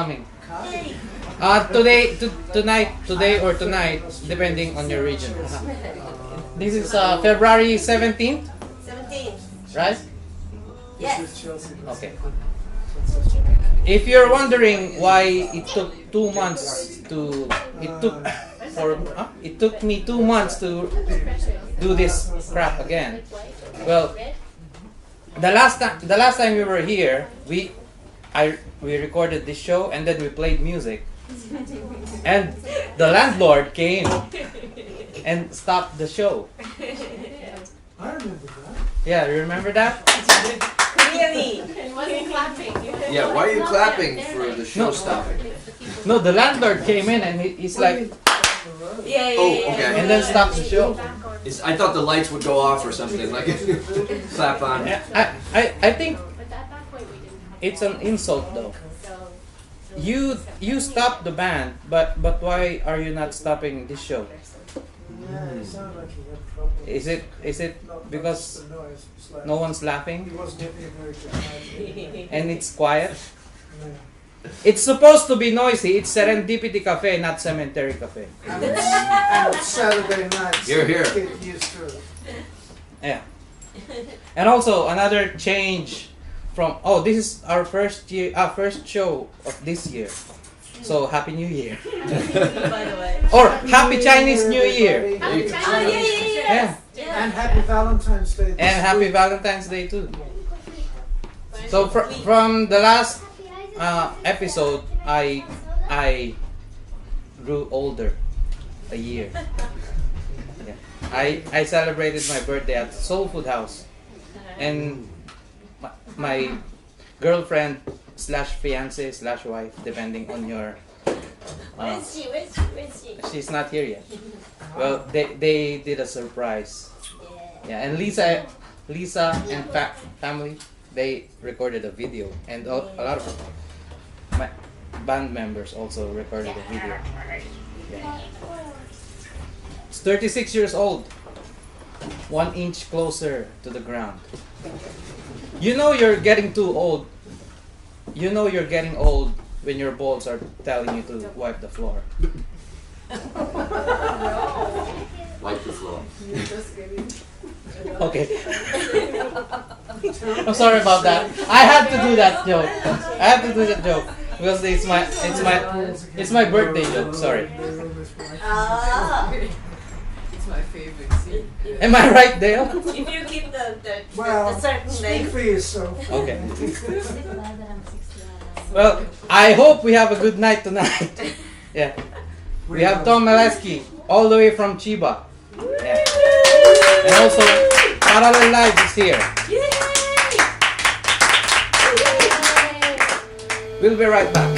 coming. Today or tonight, depending on your region. This is February 17th, 17. right? Yes. Okay. If you're wondering why it took 2 months it took me 2 months to do this crap again. Well, the last time we were here, we recorded this show and then we played music, and the landlord came and stopped the show. I remember that. Yeah, you remember that? Clearly. He wasn't clapping. Yeah, why are you clapping for the show stopping? No, the landlord came in and he's like, Yeah. Oh, okay. and then stopped the show. I thought the lights would go off or something, like clap on. I think But at that point, we didn't have. it's an insult though. So. You stopped the band, but why are you not stopping this show? Yeah, it sounded like he had trouble. Is it Not because the noise, it's like no one's he laughing wasn't getting a very good idea. and it's quiet? Yeah. It's supposed to be noisy. It's Serendipity Cafe, not Cemetery Cafe. And it's Saturday night. so You're here. Get used to it. Yeah. And also another change from this is our first show of this year. So Happy New Year. By the way. Or Happy Chinese New Year. Happy Oh, Chinese. Yeah. And happy Valentine's Day. And Happy Valentine's Day too. So from the last episode, I grew older a year. Yeah. I celebrated my birthday at Soul Food House, and my girlfriend slash fiance slash wife, depending on your. Where's she? She's not here yet. Well, they did a surprise. Yeah, and Lisa and family, they recorded a video, and a lot of my band members also recorded a video. Yeah. It's 36 years old, 1 inch closer to the ground. You know you're getting too old. You know you're getting old when your balls are telling you to wipe the floor. Wipe the floor. Okay. I'm sorry about that. I had to do that joke. I have to do that joke because it's my birthday joke. Sorry. Ah. It's my favorite scene. Am I right, Dale? If you keep the Well, certain speak length. for yourself. Okay. Well, I hope we have a good night tonight. Yeah. We have Tom Maleski all the way from Chiba. Yeah. And also Parallel Live is here. Yay! We'll be right back.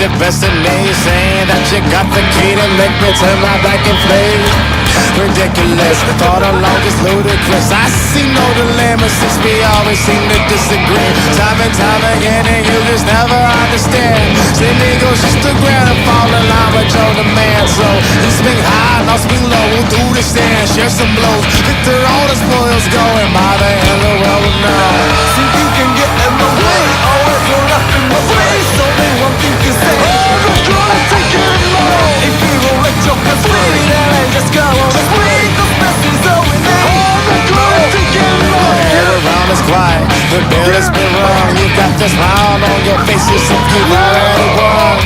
The best in me, saying that you got the key to make me turn my back and flame. Ridiculous, thought along is ludicrous. I see no dilemma since we always seem to disagree. Time and time again, and you just never understand. See me go just to ground and fall in line with your demand. So you swing high, and I'll swing low. We'll do the stand, share some blows. Victor, all the spoils going by the end of the world now. See you can get in the way, always go left in the place. Only one thing to say. I'm not gonna take it alone. If you don't let your guts bleed, then I just go on the way. Cause Messi's all in me. I'm not gonna take it alone. Get around is quiet. system you've already won.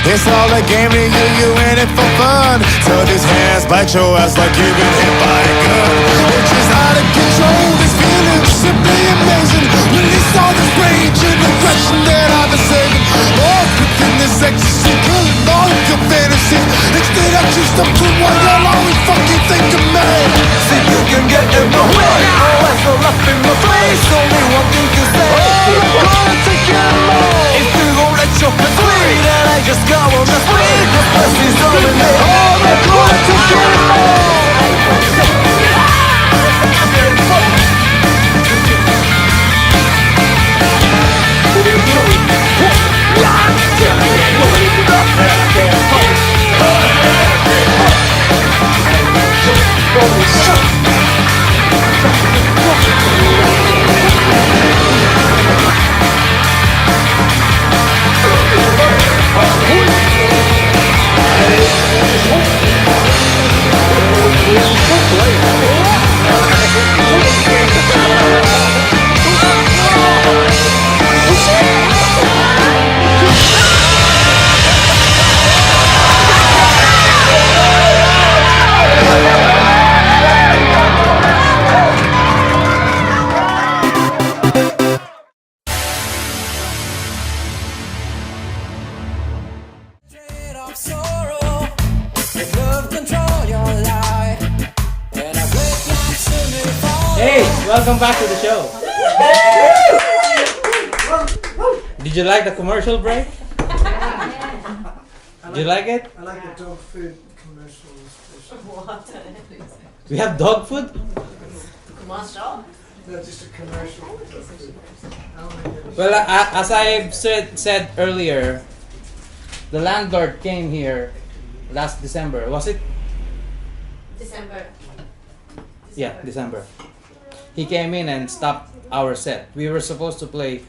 It's all a game to you, you in it for fun. So these hands bite your ass like you've been hit by a gun. It's just out of control, this feeling simply amazing. Release all this rage and aggression that I've been saving. Lost within this ecstasy, killing all of your fantasies. Instead I choose something while you'll always fucking think of me. See you can get in my way, always all up in my face. Only one thing to say, I'm gonna take you more. If you gon' let your head free, then I just go on the street. This pussy's all in me. Oh, I'm gonna take you more. Hey, welcome back to the show. Did you like the commercial break? Did you like it? I like the dog food commercials. What? We have dog food? Commercial? No, just a commercial for dog food. I don't think it- Well, as I said earlier, the landlord came here last December. Was it? December. Yeah, December. He came in and stopped our set. We were supposed to play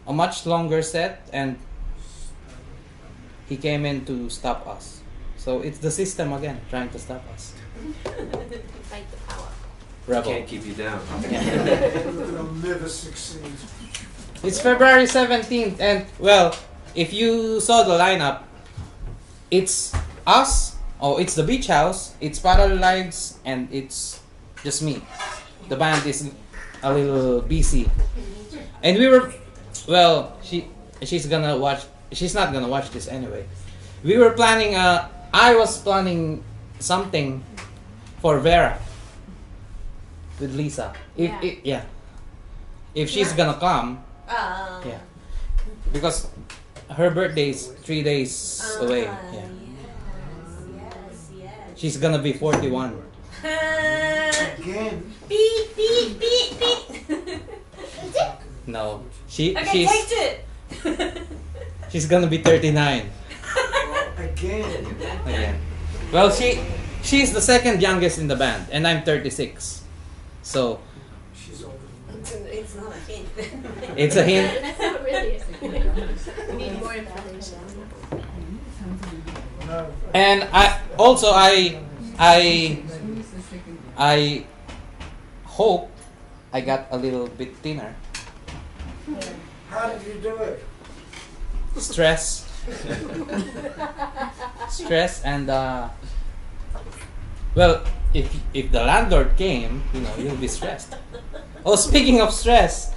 a much longer set, and he came in to stop us. So it's the system again trying to stop us. Fight the power. Rebel. Can't keep you down. They'll never succeed. It's February 17th, and well, if you saw the lineup, it's us. Oh, it's the Beach House. It's Parallel Lives, and it's just me. The band is a little busy, and we were, well, she's gonna watch. She's not gonna watch this anyway. We were planning. I was planning something for Vera with Lisa. Yeah. If she's gonna come, yeah, because her birthday is 3 days away. Yeah, Yes. she's gonna be 41. Again. Beep, beep, beep, beep. No, Okay, take it. she's gonna be 39 Again. again. Well, she's the second youngest in the band, and I'm 36. So She's older than me. It's not a hint. it's a hint. That's not really a We need more information. No. And I hope I got a little bit thinner. How did you do it? Stress and well, if the landlord came, you'll be stressed. Oh, speaking of stress,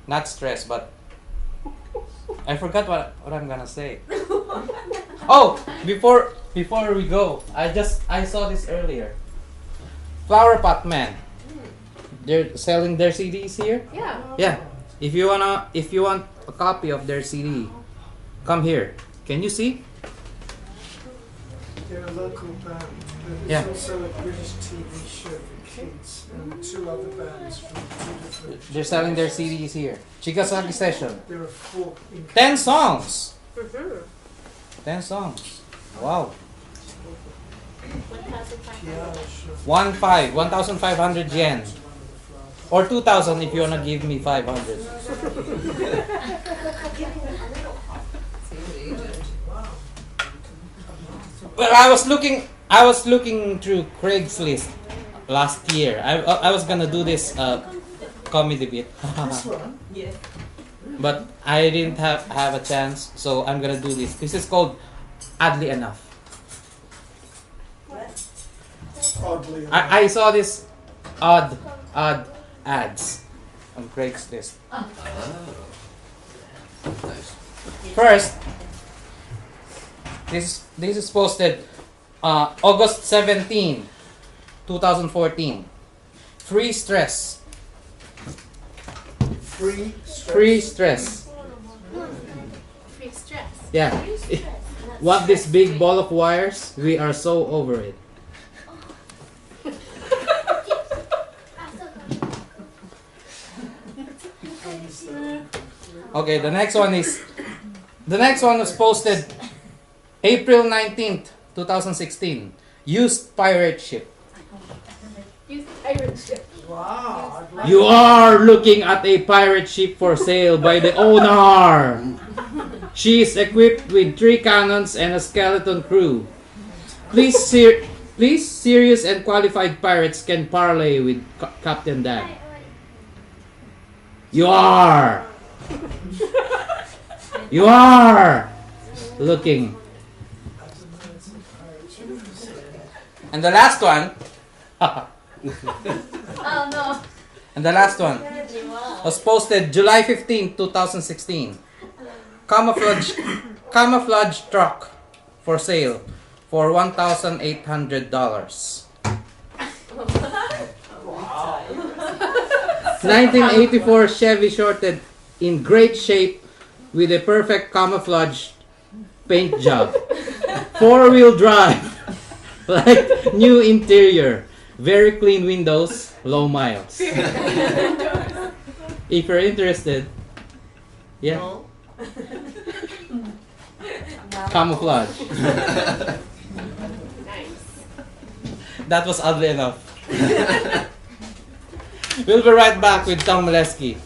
not stress, but I forgot what I'm gonna say. Oh, before we go, I saw this earlier. Flower Pot Man. They're selling their CDs here. Yeah. Yeah. If you want a copy of their CD, come here. Can you see? They're a local band. There's Yeah. also a British TV show for kids and 2 other bands from 2 different. They're selling their CDs here. Chikasaki Session. There are 4 in 10 songs. 10 songs. Wow. 1,500 yen. Or 2,000 if you wanna give me 500. Well, I was looking through Craigslist last year. I was gonna do this comedy bit. This one? Yeah. but I didn't have a chance, so I'm gonna do this. This is called Oddly Enough. Oddly enough. I saw this odd ads on Craigslist. Nice. First, this is posted August 17, 2014. Free stress. Free stress. Free stress. Free stress. Yeah. Want this big ball of wires? We are so over it. Okay, the next one was posted April 19th, 2016. Used pirate ship. Use pirate ship. Wow. I'd like You are looking at a pirate ship for sale by the owner. She is equipped with 3 cannons and a skeleton crew. Please, serious and qualified pirates can parley with Captain Dan. You are looking. And the last one. Oh no. And the last one was posted July 15, 2016. Camouflage truck for sale for $1,800. 1984 Chevy Shorted in great shape with a perfect camouflage paint job. 4-wheel drive. Like new interior. Very clean windows, low miles. If you're interested, yeah. No. Camouflage. Nice. That was oddly enough. We'll be right back with Tom Molesky.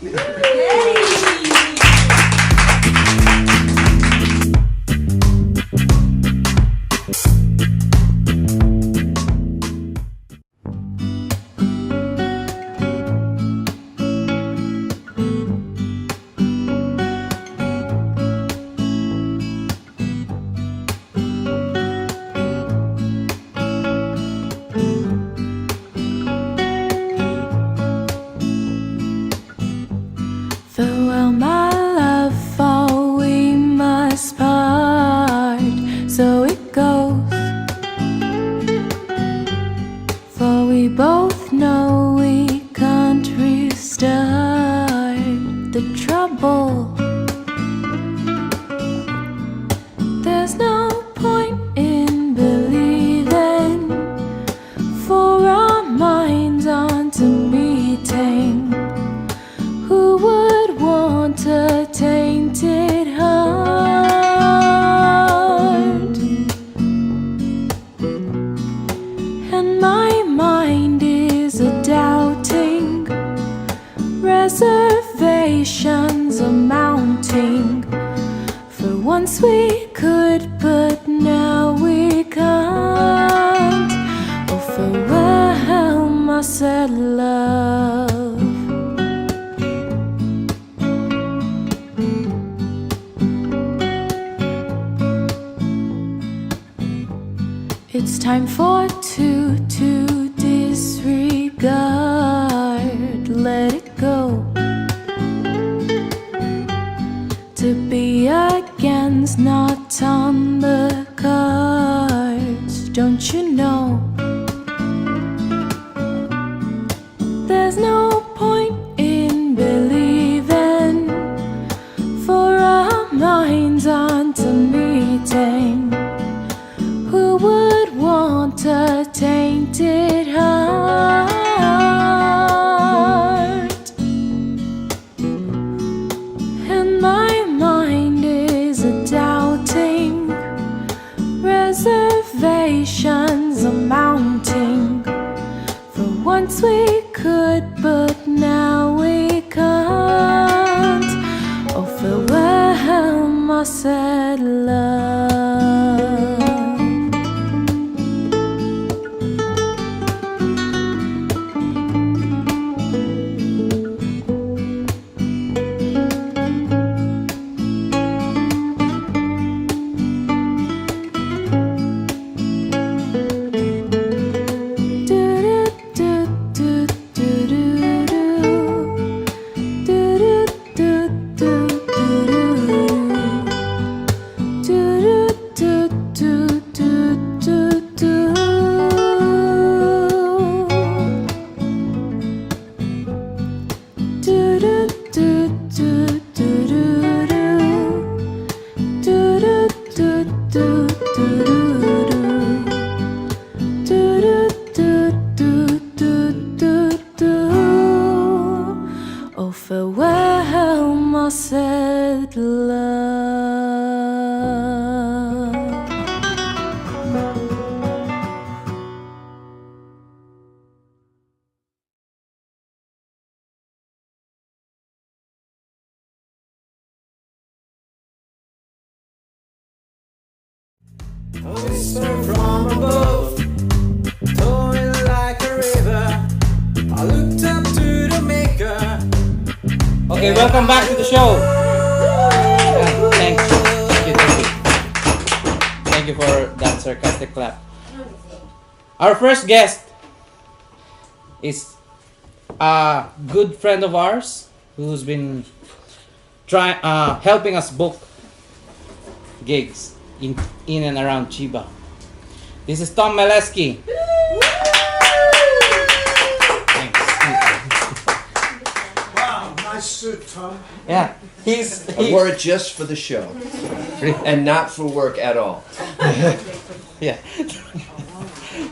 Farewell, my love, for we must part. So it goes. For we both know we can't restart the trouble. There's no point in believing, for our minds aren't meeting. Who would want a tainted heart? And my mind is a doubting, reservations are mounting. For once we could, but now we can't. Oh, farewell, my sad love. It's time for two to disregard, let it go. To be again's not on the cards, don't you know? There's no point in believing, for our minds aren't meeting. Who would want a tainted heart? And my mind is a doubting, reservations are mounting. For once we could, but now we can't. Oh, farewell, my sad love. A whisper from above, flowing like a river. I looked up to the maker. Okay, welcome back to the show. Yeah, thank you. Thank you for that sarcastic clap. Our first guest is a good friend of ours who's been helping us book gigs in and around Chiba. This is Tom Meleski. Thanks. Wow, nice suit, Tom. Yeah, I wore it just for the show, and not for work at all. yeah.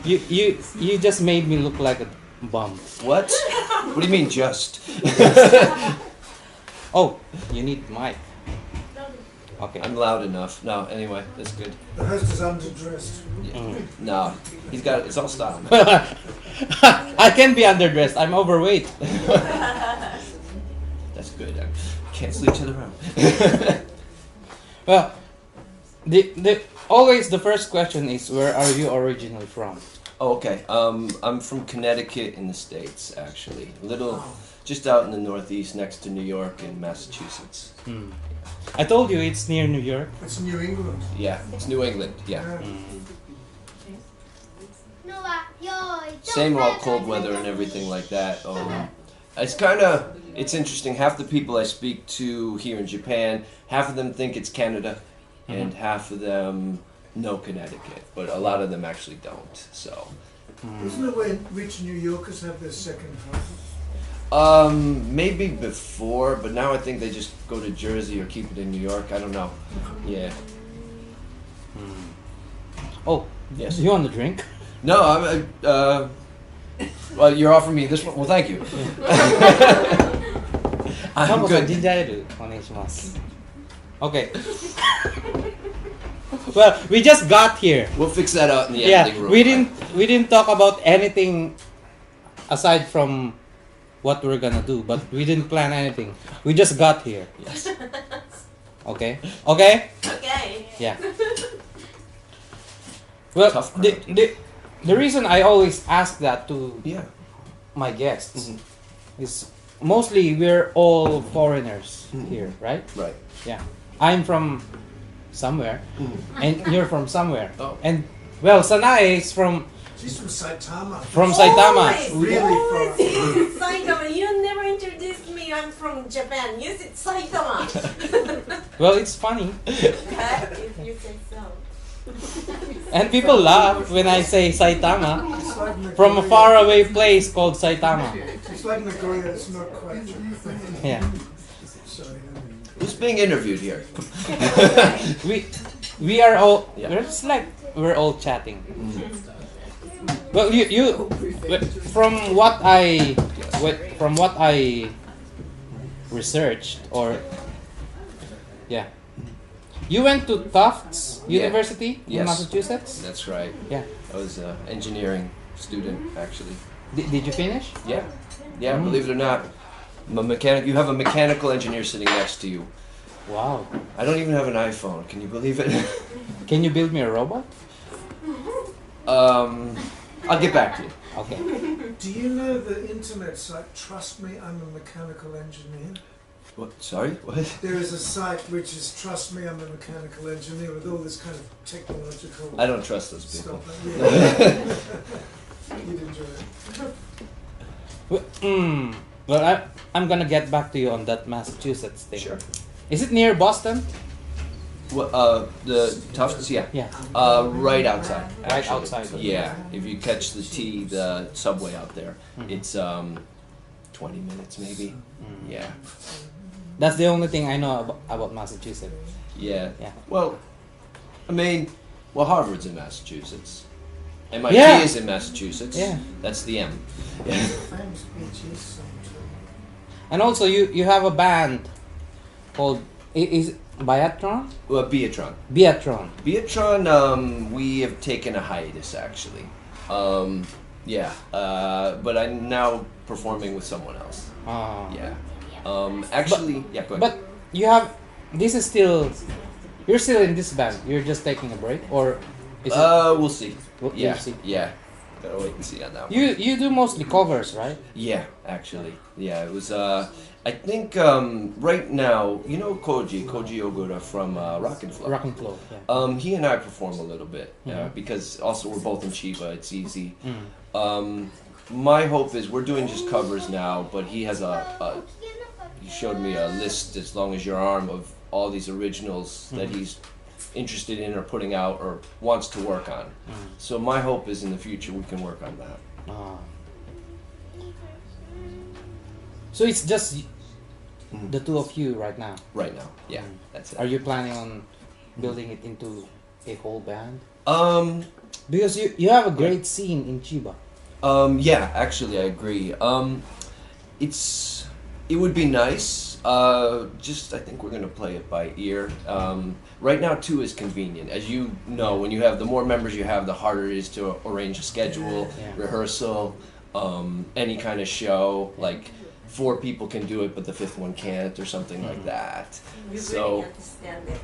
You just made me look like a bum. What? What do you mean just? Oh, you need mic. Okay. I'm loud enough. No, anyway, that's good. The host is underdressed. No, he's got it's all style. I can be underdressed. I'm overweight. That's good. I cancel each other out. Well, the always the first question is, where are you originally from? Oh, okay. I'm from Connecticut in the States, actually. Just out in the Northeast, next to New York and Massachusetts. I told you it's near New York. It's New England. Yeah, it's New England. Yeah. Same all cold weather and everything like that. It's interesting. Half the people I speak to here in Japan, half of them think it's Canada, and half of them know Connecticut, but a lot of them actually don't. So. Isn't it where rich New Yorkers have their second houses? Maybe before, but now I think they just go to Jersey or keep it in New York. I don't know. Yeah. Oh, Yes. Do you want a drink? No, well, you're offering me this one. Well, thank you. I'm good. Okay. Well, we just got here. We'll fix that out in the Yeah, editing room. we didn't talk about anything aside from what we're gonna do, but we didn't plan anything. We just got here. Yes. Okay? Okay? Okay. Yeah. Well, Tough the reason I always ask that to Yeah. my guests is mostly we're all foreigners here, right? Right. Yeah. I'm from somewhere, and you're from somewhere. Oh. And, well, Sanae is from She's from Saitama. Saitama. Really far. Saitama, you never introduced me. I'm from Japan. You said Saitama. Well, it's funny. If you say so. And people laugh when I say Saitama It's like Nagoya. from a faraway place called Saitama. It's like Nagoya, it's not quite Japan. Yeah. Sorry. Who's being interviewed here? We are all Yeah. it's like we're all chatting. Well, you from what I researched, or yeah, you went to Tufts University in Yes. Massachusetts. That's right. Yeah. I was an engineering student, actually. Did you finish? Yeah. Yeah, believe it or not. I'm a mechanic. You have a mechanical engineer sitting next to you. Wow. I don't even have an iPhone. Can you believe it? Can you build me a robot? I'll get back to you. Okay. Do you know the internet site Trust Me, I'm a Mechanical Engineer? What? Sorry? What? There is a site which is Trust Me, I'm a Mechanical Engineer with all this kind of technological I don't trust those people. stuff. Yeah. You'd enjoy it. Well, I'm gonna get back to you on that Massachusetts thing. Sure. Is it near Boston? What, the Tufts? Yeah. Yeah. Right outside. Right actually. outside. Yeah. If you catch the subway out there, it's 20 minutes maybe. Yeah. That's the only thing I know about Massachusetts. Yeah. Yeah. Well, I mean, Harvard's in Massachusetts. MIT Yeah. is in Massachusetts. Yeah. That's the M. Yeah. Famous beaches, sometimes. And also, you have a band called is Biatron? Well, Beatron. Biatron. Beatron, we have taken a hiatus actually. Yeah. But I'm now performing with someone else. Yeah. Actually, yeah. Go ahead. But you have this is still you're still in this band. You're just taking a break, or Is it- We'll see. We'll Yeah, see. yeah. Gotta wait and see on that one. You do mostly covers, right? Yeah, actually. Yeah, it was, I think, right now, you know Koji Ogura from Rock and Flow. Rock and Flow. Yeah. He and I perform a little bit, Mhm. because also we're both in Chiba, it's easy. Mm. My hope is we're doing just covers now, but he has he showed me a list as long as your arm of all these originals that he's interested in or putting out or wants to work on. So my hope is in the future we can work on that. Ah. So it's just the two of you right now. Right now, yeah, that's it. Are you planning on building it into a whole band? Um, Because you have a great scene in Chiba. Yeah, actually, I agree. It would be nice. Just I think we're gonna play it by ear. Right now, too, is convenient. As you know, when you have the more members you have, the harder it is to arrange a schedule, Yeah. rehearsal, any kind of show. Like 4 people can do it, but the 5th one can't, or something like that. You So, really understand it.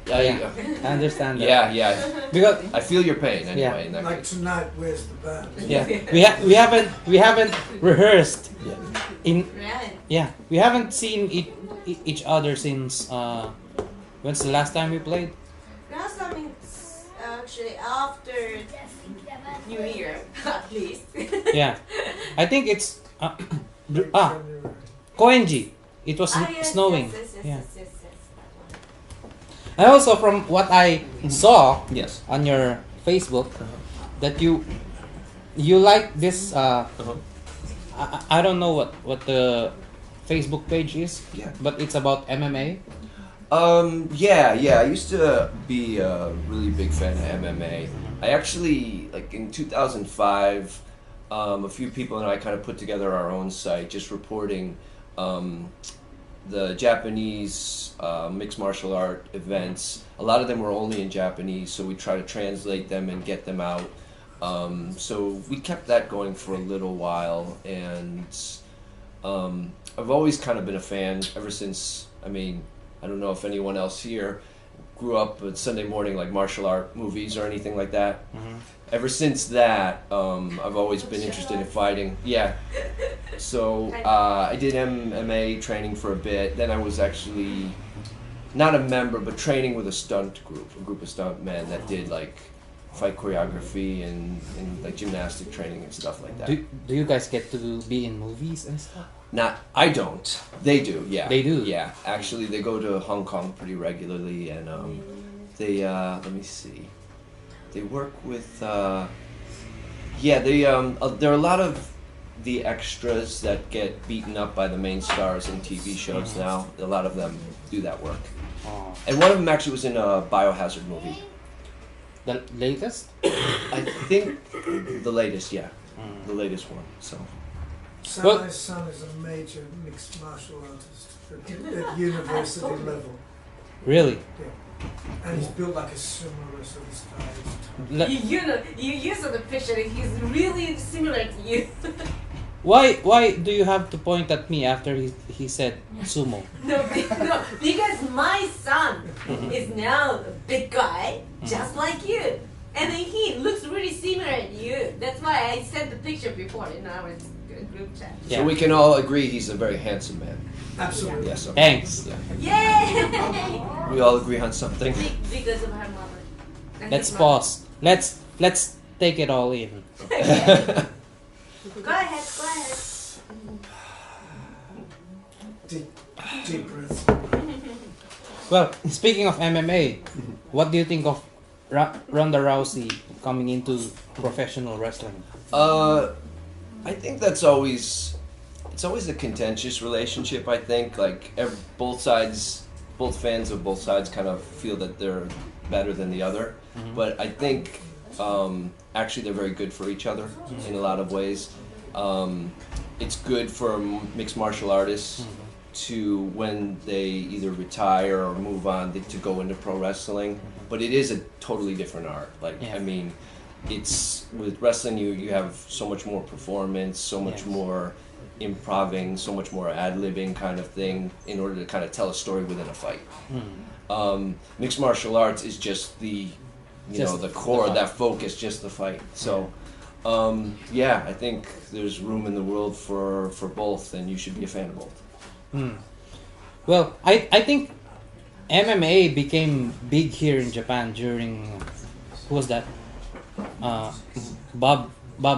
I understand that. yeah. Because I feel your pain anyway. Yeah. In that Like case. tonight, where's the band? yeah, we haven't rehearsed in Right. we haven't seen each other since when's the last time we played? Last time it's actually after New Year, at least. Yeah, I think it's January. Koenji. It was Yes, snowing. Yes, Yeah. that one. And also from what I saw Yes. on your Facebook, that you like this. I don't know what the Facebook page is, Yeah. but it's about MMA. Yeah. I used to be a really big fan of MMA. I actually, like in 2005, a few people and I kind of put together our own site, just reporting the Japanese mixed martial art events. A lot of them were only in Japanese, so we try to translate them and get them out. So we kept that going for a little while, and I've always kind of been a fan ever since. I mean, I don't know if anyone else here grew up with Sunday morning like martial art movies or anything like that. Ever since that, I've always been interested in fighting. Yeah. So I did MMA training for a bit. Then I was actually not a member, but training with a group of stunt men that did like fight choreography and like gymnastic training and stuff like that. Do you guys get to be in movies and stuff? I don't. They do, yeah. They do? Yeah. Actually, they go to Hong Kong pretty regularly, and they, let me see. They work with, there are a lot of the extras that get beaten up by the main stars in TV shows now. A lot of them do that work. Oh. And one of them actually was in a Biohazard movie. The latest? I think the latest, yeah. The latest one, so. Samai's son is a major mixed martial artist at university level. Really? And he's built like a sumo wrestler, this guy. Le- You saw the picture. He's really similar to you. Why do you have to point at me after he said sumo? No, because my son is now a big guy, just like you. And he looks really similar to you. That's why I sent the picture before in our group chat. Yeah. So we can all agree he's a very handsome man. Absolutely. Yes. Okay. Thanks. Yeah. Yay! We all agree on something. Because of her mother. And Let's his mother. pause. Let's take it all in. Go ahead. Deep breath. Well, speaking of MMA, what do you think of Ronda Rousey coming into professional wrestling? I think it's always a contentious relationship. I think like both fans of both sides kind of feel that they're better than the other. But I think actually they're very good for each other in a lot of ways. It's good for mixed martial artists to, when they either retire or move on, to go into pro wrestling. But it is a totally different art. Like, Yeah. I mean, it's with wrestling you have so much more performance, so much Yes. more improving, so much more ad-libbing kind of thing in order to kind of tell a story within a fight. Mixed martial arts is just the know, the core, that focus, just the fight. So, yeah, I think there's room in the world for both, and you should be a fan of both. Well, I think MMA became big here in Japan during, who was that? Bob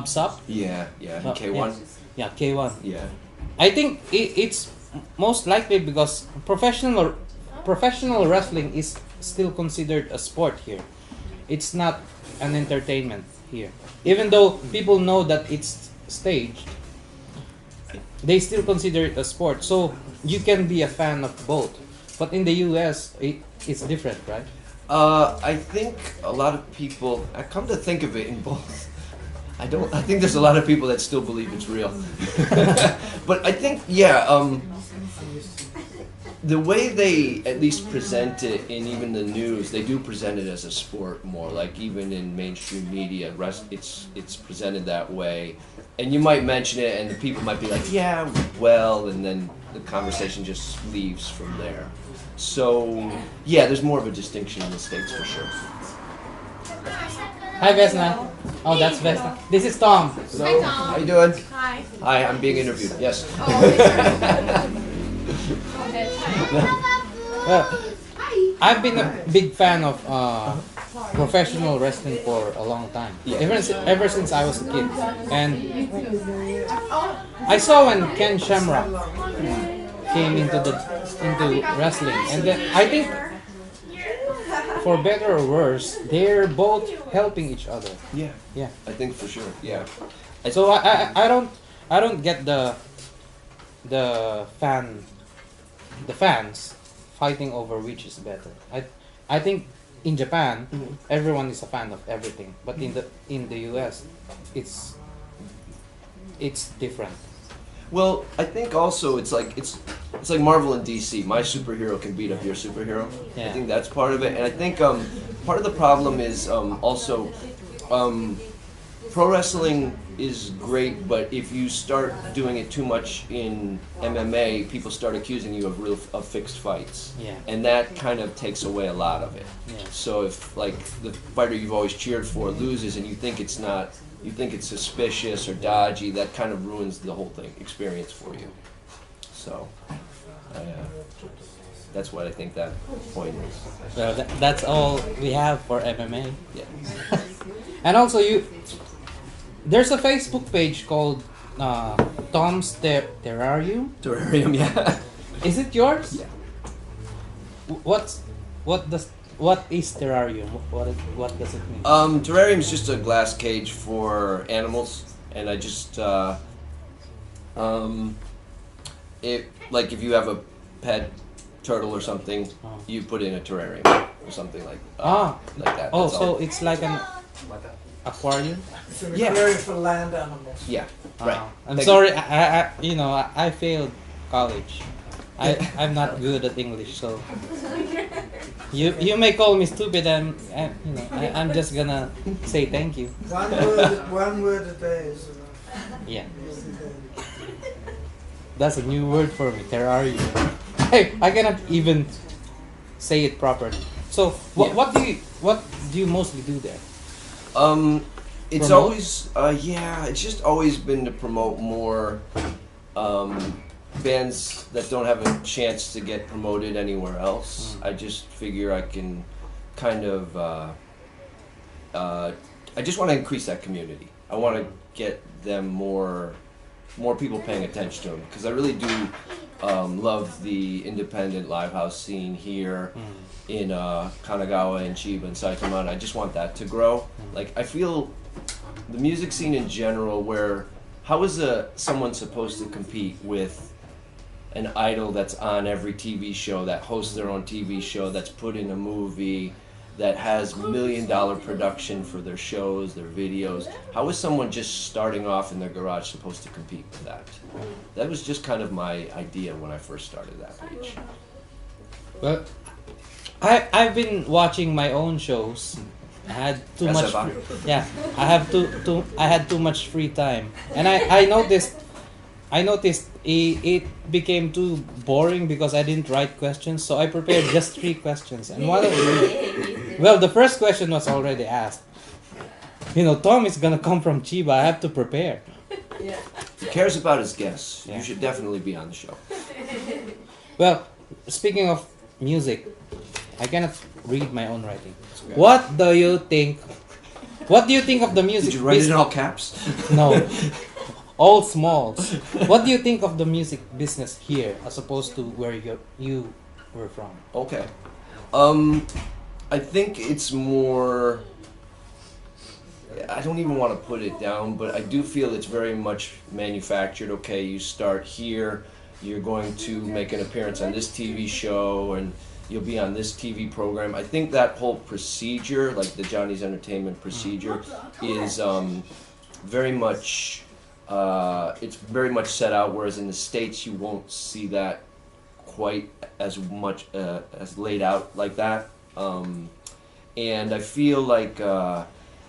Sapp? Yeah, Bob- K1. Yeah, K1. Yeah. I think it's most likely because professional wrestling is still considered a sport here. It's not an entertainment here. Even though people know that it's staged, they still consider it a sport. So you can be a fan of both. But in the US, it's different, right? I think a lot of people. I come to think of it in both. I think there's a lot of people that still believe it's real. But I think, the way they at least present it in even the news, they do present it as a sport more. Like even in mainstream media, it's presented that way. And you might mention it, and the people might be like, "Yeah, well," and then the conversation just leaves from there. So yeah, there's more of a distinction in the States for sure. Hi, Vesna. Oh, that's Vesna. This is Tom. Hello. How you doing? Hi. Hi, I'm being interviewed. Yes. I've been a big fan of professional wrestling for a long time. Yeah. Ever since I was a kid. And I saw when Ken Shamrock came into wrestling, and then I think, for better or worse, they're both helping each other. Yeah. Yeah. I think for sure. Yeah. So I don't get the fans fighting over which is better. I think in Japan everyone is a fan of everything, but in the US it's different. Well, I think also it's like Marvel and DC. My superhero can beat up your superhero. Yeah. I think that's part of it, and I think part of the problem is also pro wrestling is great, but if you start doing it too much in MMA, people start accusing you of fixed fights. Yeah. And that kind of takes away a lot of it. Yeah. So if like the fighter you've always cheered for loses and you think it's suspicious or dodgy, that kind of ruins the whole experience for you. So that's what I think that point is. So that's all we have for MMA. Yeah. And also there's a Facebook page called Tom's Terrarium. Terrarium, yeah. Is it yours? Yeah. What is terrarium? What does it mean? Terrarium is just a glass cage for animals, and I just like if you have a pet turtle or something, you put in a terrarium or something like that. Oh, That's so all. it's like an aquarium. It's an Yeah. aquarium for land animals. Yeah, right. I'm Thank sorry. I failed college. I'm not good at English, so you may call me stupid. I'm just gonna say thank you. One word a day is enough. Yeah, that's a new word for me. Terrarium. Hey, I cannot even say it properly. So what do you mostly do there? It's Promote? always it's just always been to promote more bands that don't have a chance to get promoted anywhere else. I just figure I can kind of I just want to increase that community. I want to get them more people paying attention to them, because I really do love the independent live house scene here in Kanagawa and Chiba and Saitama, and I just want that to grow. Like, I feel the music scene in general, how is someone supposed to compete with an idol that's on every TV show, that hosts their own TV show, that's put in a movie, that has $1 million production for their shows, their videos? How is someone just starting off in their garage supposed to compete with that? That was just kind of my idea when I first started that page. Well, I've been watching my own shows. I had too much. I had too much free time, and I noticed it became too boring because I didn't write questions. So I prepared just 3 questions, and one of them. Well, the first question was already asked. You know, Tom is gonna come from Chiba. I have to prepare. Yeah. He cares about his guests. Yeah. You should definitely be on the show. Well, speaking of music, I cannot read my own writing. What do you think? What do you think of the music? Did you write it in all caps? No, all smalls. What do you think of the music business here, as opposed to where you were from? Okay. I think it's more. I don't even want to put it down, but I do feel it's very much manufactured. Okay, you start here, you're going to make an appearance on this TV show, and you'll be on this TV program. I think that whole procedure, like the Johnny's Entertainment procedure, is very much. It's very much set out. Whereas in the States, you won't see that quite as much as laid out like that. And I feel like.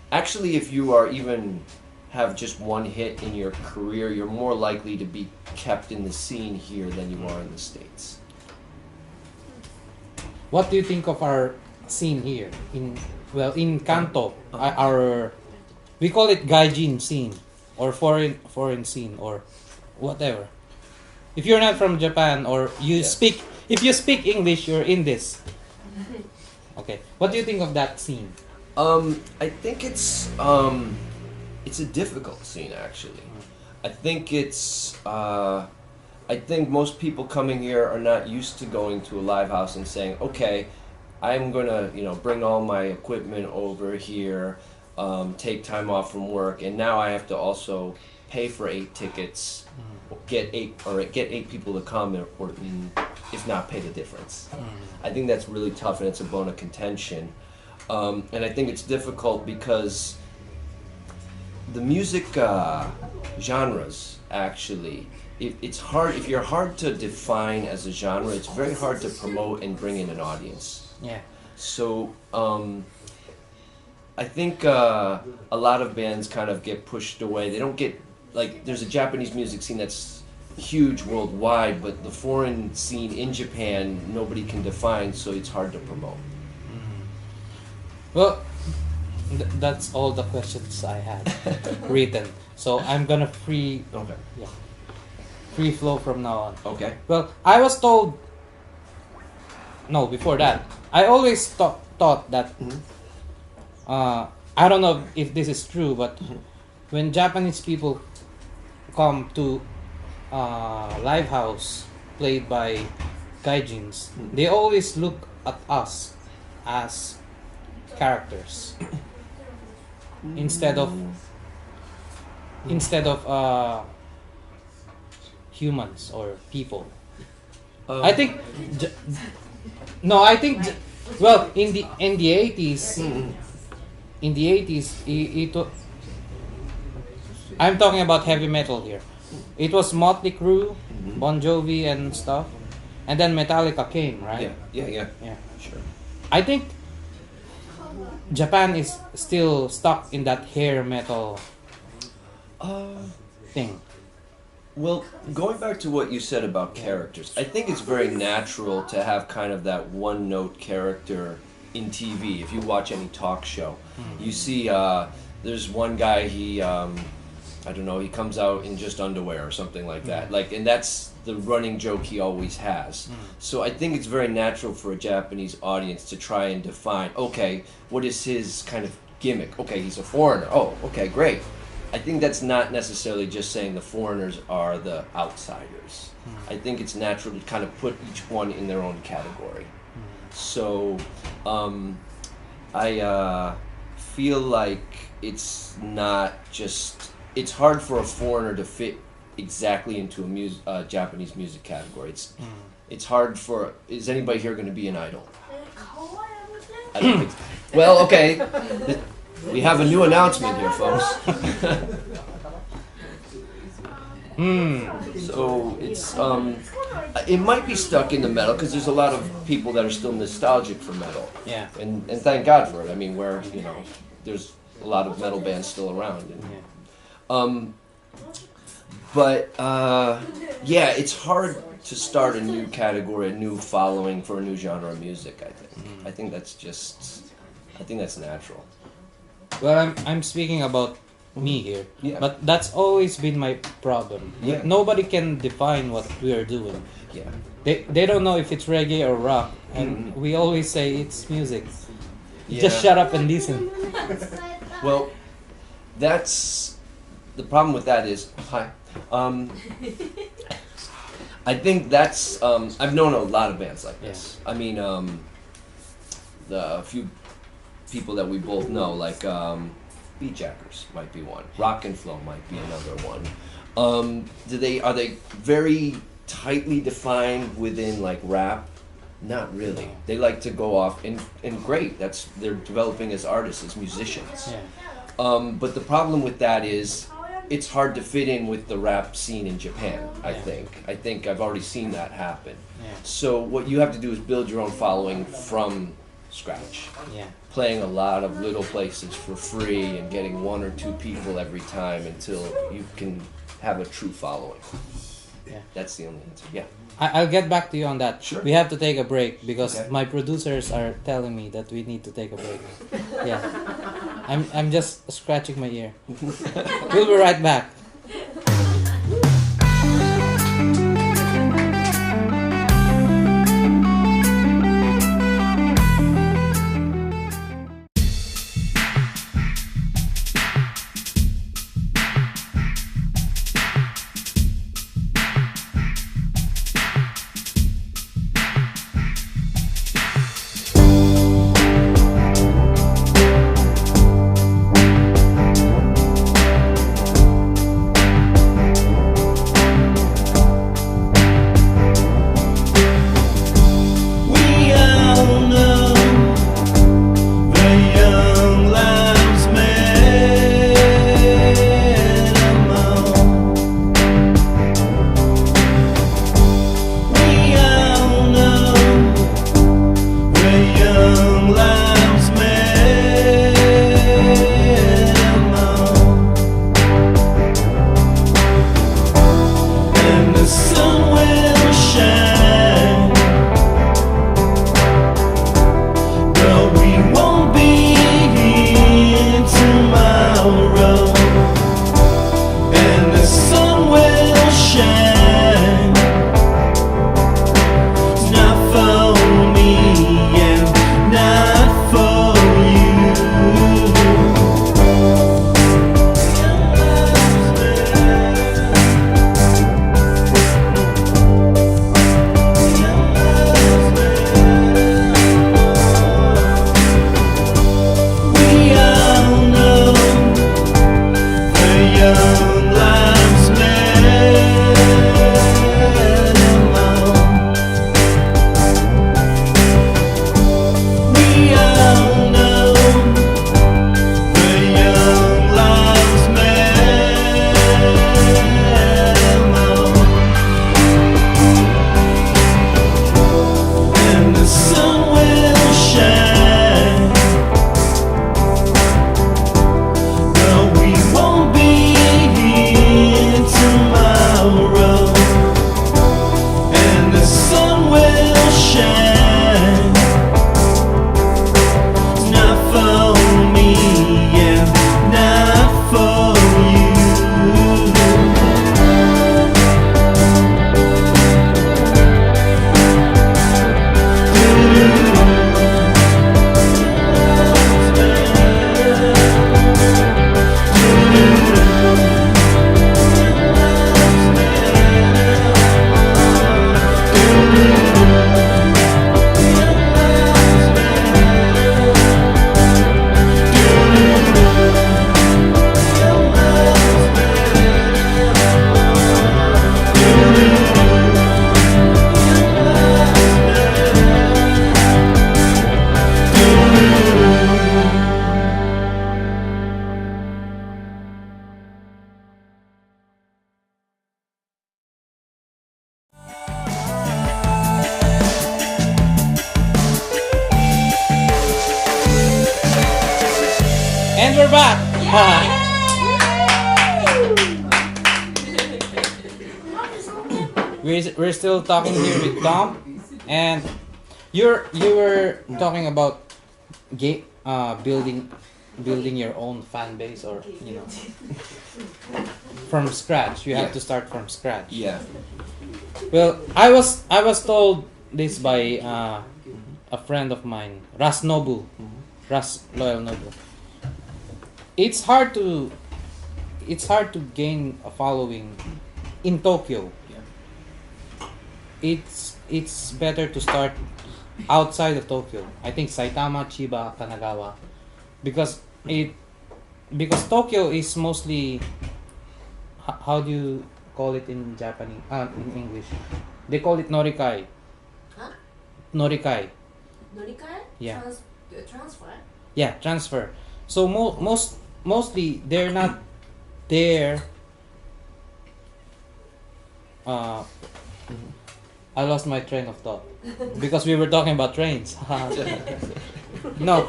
Actually, if you are even have just one hit in your career, you're more likely to be kept in the scene here than you are in the States. What do you think of our scene here in Kanto? Our we call it gaijin scene or foreign scene or whatever. If you're not from Japan or you speak, if you speak English, you're in this. Okay, what do you think of that scene? I think it's a difficult scene actually. I think I think most people coming here are not used to going to a live house and saying, okay, I'm gonna bring all my equipment over here, take time off from work, and now I have to also pay for 8 tickets, get eight people to come, or if not pay the difference. I think that's really tough, and it's a bone of contention. And I think it's difficult because the music genres, actually, it's hard. If you're hard to define as a genre, it's very hard to promote and bring in an audience. Yeah. So I think a lot of bands kind of get pushed away. They don't get, like, there's a Japanese music scene that's huge worldwide, but the foreign scene in Japan, nobody can define, so it's hard to promote. Well, that's all the questions I had written. So I'm gonna free flow from now on. Okay. Well, I was told. No, before that, I always thought that. I don't know if this is true, but when Japanese people come to live house played by gaijins, they always look at us as characters instead of humans or people. I think well, in the 80s, in the 80s I'm talking about heavy metal here. It was Motley Crue, Bon Jovi and stuff, and then Metallica came, right? Yeah. Sure. I think Japan is still stuck in that hair metal thing. Well, going back to what you said about characters, I think it's very natural to have kind of that one-note character in TV. If you watch any talk show, you see there's one guy, he I don't know, he comes out in just underwear or something like that. Like, and that's the running joke he always has. So I think it's very natural for a Japanese audience to try and define, okay, what is his kind of gimmick? Okay, he's a foreigner. Oh, okay, great. I think that's not necessarily just saying the foreigners are the outsiders. I think it's natural to kind of put each one in their own category. So I feel like it's not just, it's hard for a foreigner to fit exactly into a Japanese music category. It's hard for, is anybody here going to be an idol? I don't think so. Well, okay. We have a new announcement here, folks. So it's it might be stuck in the metal because there's a lot of people that are still nostalgic for metal. Yeah. And thank God for it. I mean, where there's a lot of metal bands still around. And, but yeah, it's hard to start a new category, a new following for a new genre of music. I think. I think that's just I think that's natural. Well, I'm speaking about me here, Yeah. but that's always been my problem. Yeah. Nobody can define what we are doing. Yeah. They don't know if it's reggae or rock, and Mhm. we always say it's music. Yeah. Just shut up and listen. Well, that's the problem with that is hi. I think that's I've known a lot of bands like this. I mean, the few people that we both know, like Beat Jackers might be one. Rock and Flow might be another one. Are they very tightly defined within like rap? Not really. They like to go off and great. They're developing as artists, as musicians. Yeah. But the problem with that is it's hard to fit in with the rap scene in Japan, I think I've already seen that happen. Yeah. So what you have to do is build your own following from scratch. Yeah. Playing a lot of little places for free and getting one or two people every time until you can have a true following. Yeah. That's the only answer. Yeah. I'll get back to you on that. Sure. We have to take a break because Okay. my producers are telling me that we need to take a break. Yeah. I'm just scratching my ear. We'll be right back. And we're back. We're still talking here with Tom, and you were talking about building your own fan base, or from scratch. You have Yeah. to start from scratch. Yeah. Well, I was told this by a friend of mine, Ras Nobu, Ras Loyal Nobu. It's hard to gain a following in Tokyo. It's better to start outside of Tokyo. I think Saitama, Chiba, Kanagawa, because Tokyo is mostly, how do you call it in Japanese, in English? They call it Norikai. Huh? Norikai. Norikai? Yeah. Transfer? Yeah, transfer. So mostly they're not there. I lost my train of thought because we were talking about trains. No.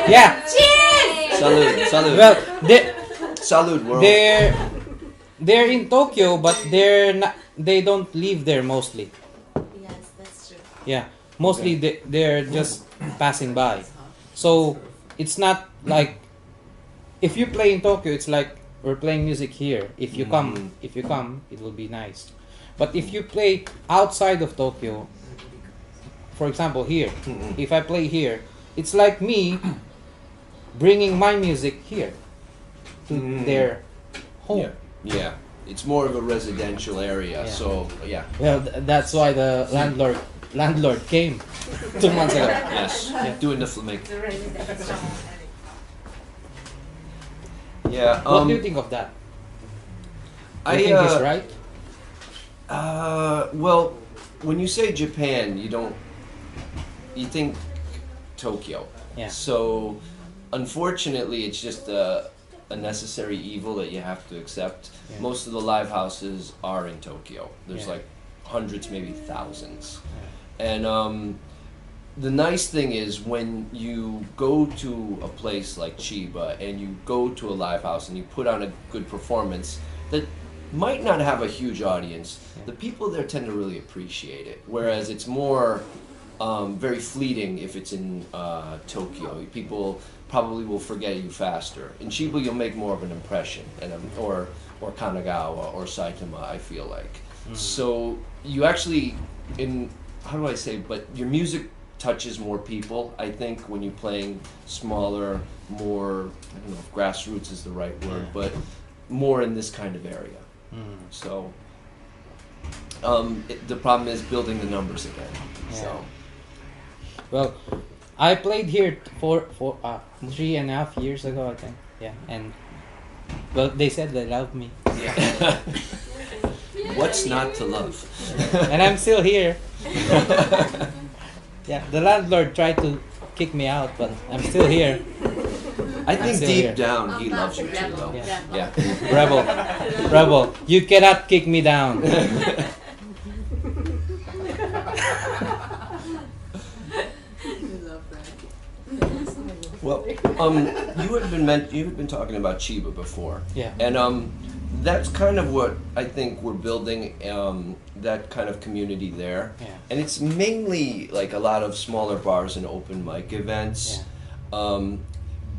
Yeah. Salud, salud. Well, Salud, world. they're in Tokyo, but they don't live there mostly. Yes, that's true. Yeah, mostly they're just passing by. So it's not like, if you play in Tokyo, it's like we're playing music here. If you come, it will be nice. But if you play outside of Tokyo, for example here, if I play here, it's like me bringing my music here to their home. Yeah. Yeah. It's more of a residential area, Yeah. so yeah. Well, that's why the landlord came 2 months ago. Yes. Yeah. Doing the flamenco. Yeah. What do you think of that? I You think he's right? Well, when you say Japan, you think Tokyo. Yeah. So, unfortunately, it's just a necessary evil that you have to accept. Yeah. Most of the live houses are in Tokyo. There's Yeah. like hundreds, maybe thousands. And the nice thing is when you go to a place like Chiba and you go to a live house and you put on a good performance that might not have a huge audience, the people there tend to really appreciate it. Whereas it's more very fleeting if it's in Tokyo. People probably will forget you faster. In Chiba, you'll make more of an impression, or Kanagawa or Saitama, I feel like. So you actually, how do I say, but your music touches more people, I think, when you're playing smaller, more, I don't know if grassroots is the right word, but more in this kind of area. So the problem is building the numbers again. Yeah. So Well, I played here for 3.5 years ago, I think. Yeah, and well, they said they love me, yeah. What's not to love? and I'm still here. Yeah, the landlord tried to kick me out, but I'm still here. I think still deep here. down he loves you too, though. Yeah. Yeah. Rebel, you cannot kick me down. Well, you had been talking about Chiba before. Yeah. And that's kind of what I think we're building, that kind of community there. Yeah. And it's mainly like a lot of smaller bars and open mic events. Yeah.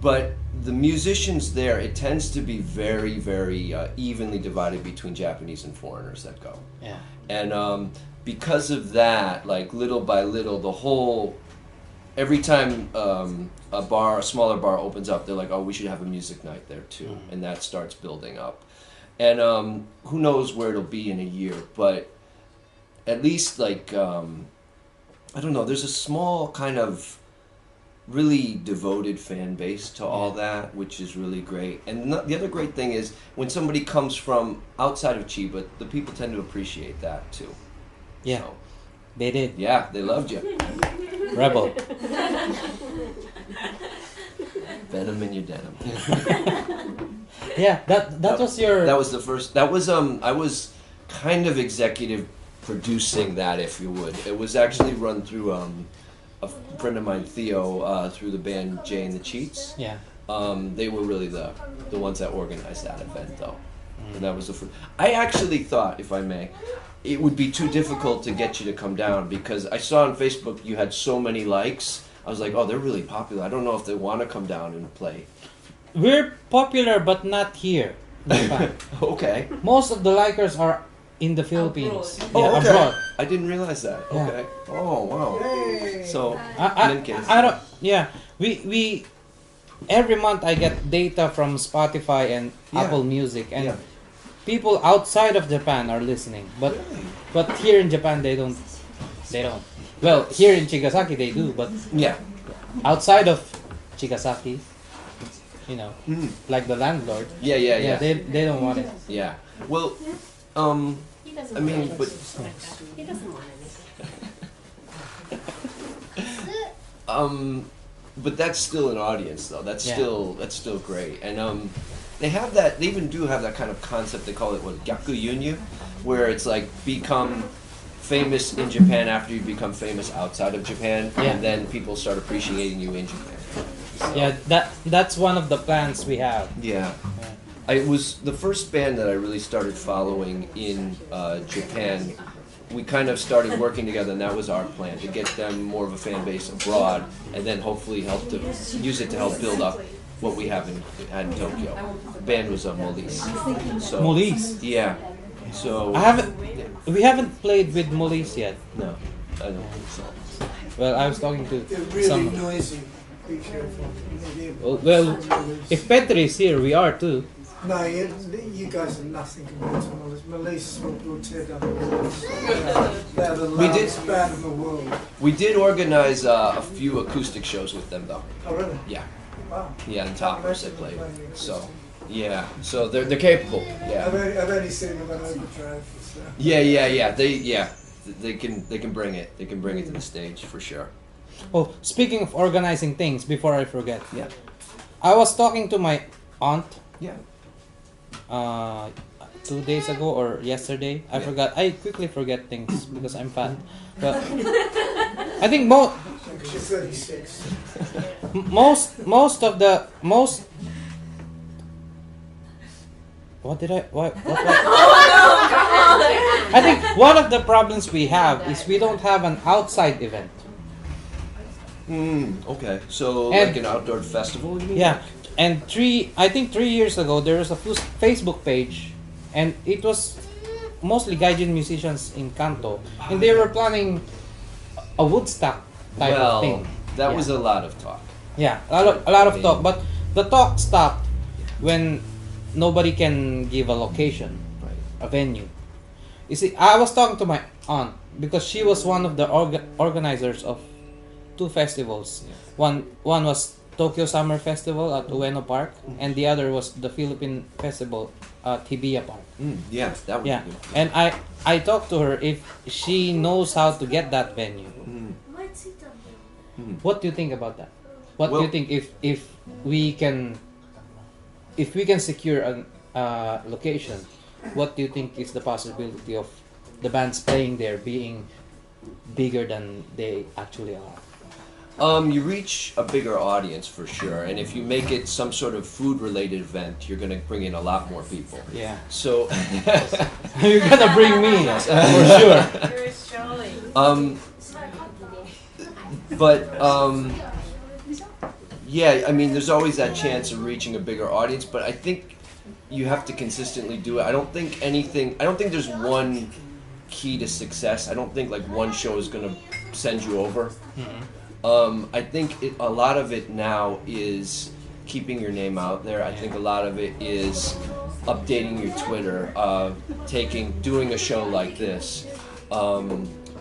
But the musicians there, it tends to be very, very evenly divided between Japanese and foreigners that go. Yeah. And because of that, like little by little, every time a smaller bar opens up, they're like, oh, we should have a music night there too. And that starts building up. And who knows where it'll be in a year, but at least like, I don't know, there's a small kind of really devoted fan base to all that, which is really great. And the other great thing is when somebody comes from outside of Chiba, the people tend to appreciate that too. Yeah. So, They did. yeah, they loved you. Rebel. Venom in your denim. Yeah, that was your. That was the first. That was I was kind of executive producing that, if you would. It was actually run through a friend of mine, Theo, through the band Jay and the Cheats. Yeah. They were really the ones that organized that event, though. And that was the first. I actually thought, if I may, it would be too difficult to get you to come down because I saw on Facebook you had so many likes. I was like, oh, they're really popular. I don't know if they want to come down and play. We're popular, but not here. in Japan. Okay. Most of the likers are in the Philippines. Abroad. Oh, Yeah, okay. abroad. I didn't realize that. Yeah. Okay. Oh, wow. Hey. So, I, in case. I don't. Yeah, we every month I get data from Spotify and Yeah. Apple Music, and Yeah. people outside of Japan are listening. But here in Japan they don't. They don't. Well, here in Chigasaki they do, but Yeah. outside of Chigasaki, you know, Mm. like the landlord, Yeah, yeah, yeah. they don't want it. Yeah. Well, He doesn't I mean, want but anything. He doesn't want anything. but that's still an audience though. That's Yeah. still great. And they have that. They even do have that kind of concept. They call it what Gyaku Yunyu, where it's like become famous in Japan after you become famous outside of Japan, Yeah. and then people start appreciating you in Japan. Yeah, that's one of the plans we have. Yeah. It was the first band that I really started following in Japan. We kind of started working together, and that was our plan to get them more of a fan base abroad, and then hopefully help to use it to help build up what we have in Tokyo. The band was Molise. So Molise. yeah. So We haven't played with Molise yet. No, I don't think so. Well, I was talking to They're really some. noisy. Be careful. Well, if Petri is here, we are too. No, you guys are nothing compared to Molise. Molise will tear down the walls. They're the We did- loudest band in the world. We did organize a few acoustic shows with them, though. Oh, really? Yeah, Wow. yeah, and toppers they played. So yeah, so they're capable. Yeah. I've only seen them on Overdrive. So. Yeah. They can bring it. They can bring it to the stage for sure. Oh, speaking of organizing things, before I forget, Yeah. I was talking to my aunt Yeah. 2 days ago or yesterday. I Yeah. forgot. I quickly forget things because I'm fat. But I think She's 36. most of the what did I what I think one of the problems we have is we don't have an outside event. Okay. So And- like an outdoor festival, you mean? Yeah, and 3 years ago there was a Facebook page, and it was mostly gaijin musicians in Kanto, and they were planning a Woodstock type of thing. that Yeah. was a lot of talk. Yeah, a lot of talk, but the talk stopped when nobody can give a location, Right. a venue. You see, I was talking to my aunt because she was one of the organizers of 2 festivals. One was Tokyo Summer Festival at Ueno Park, and the other was the Philippine Festival at Hibiya Park. Yeah, that would Yeah, be good. and I talked to her if she knows how to get that venue. What do you think about that? What do you Well- think if we can secure a location? What do you think is the possibility of the bands playing there being bigger than they actually are? You reach a bigger audience for sure, and if you make it some sort of food-related event, you're gonna bring in a lot more people. Yeah, So, you're gonna bring me for sure. Here's Charlie. Yeah, I mean, there's always that chance of reaching a bigger audience, but I think you have to consistently do it. I don't think there's one key to success. I don't think like one show is gonna send you over. I think a lot of it now is keeping your name out there. I think a lot of it is updating your Twitter, doing a show like this,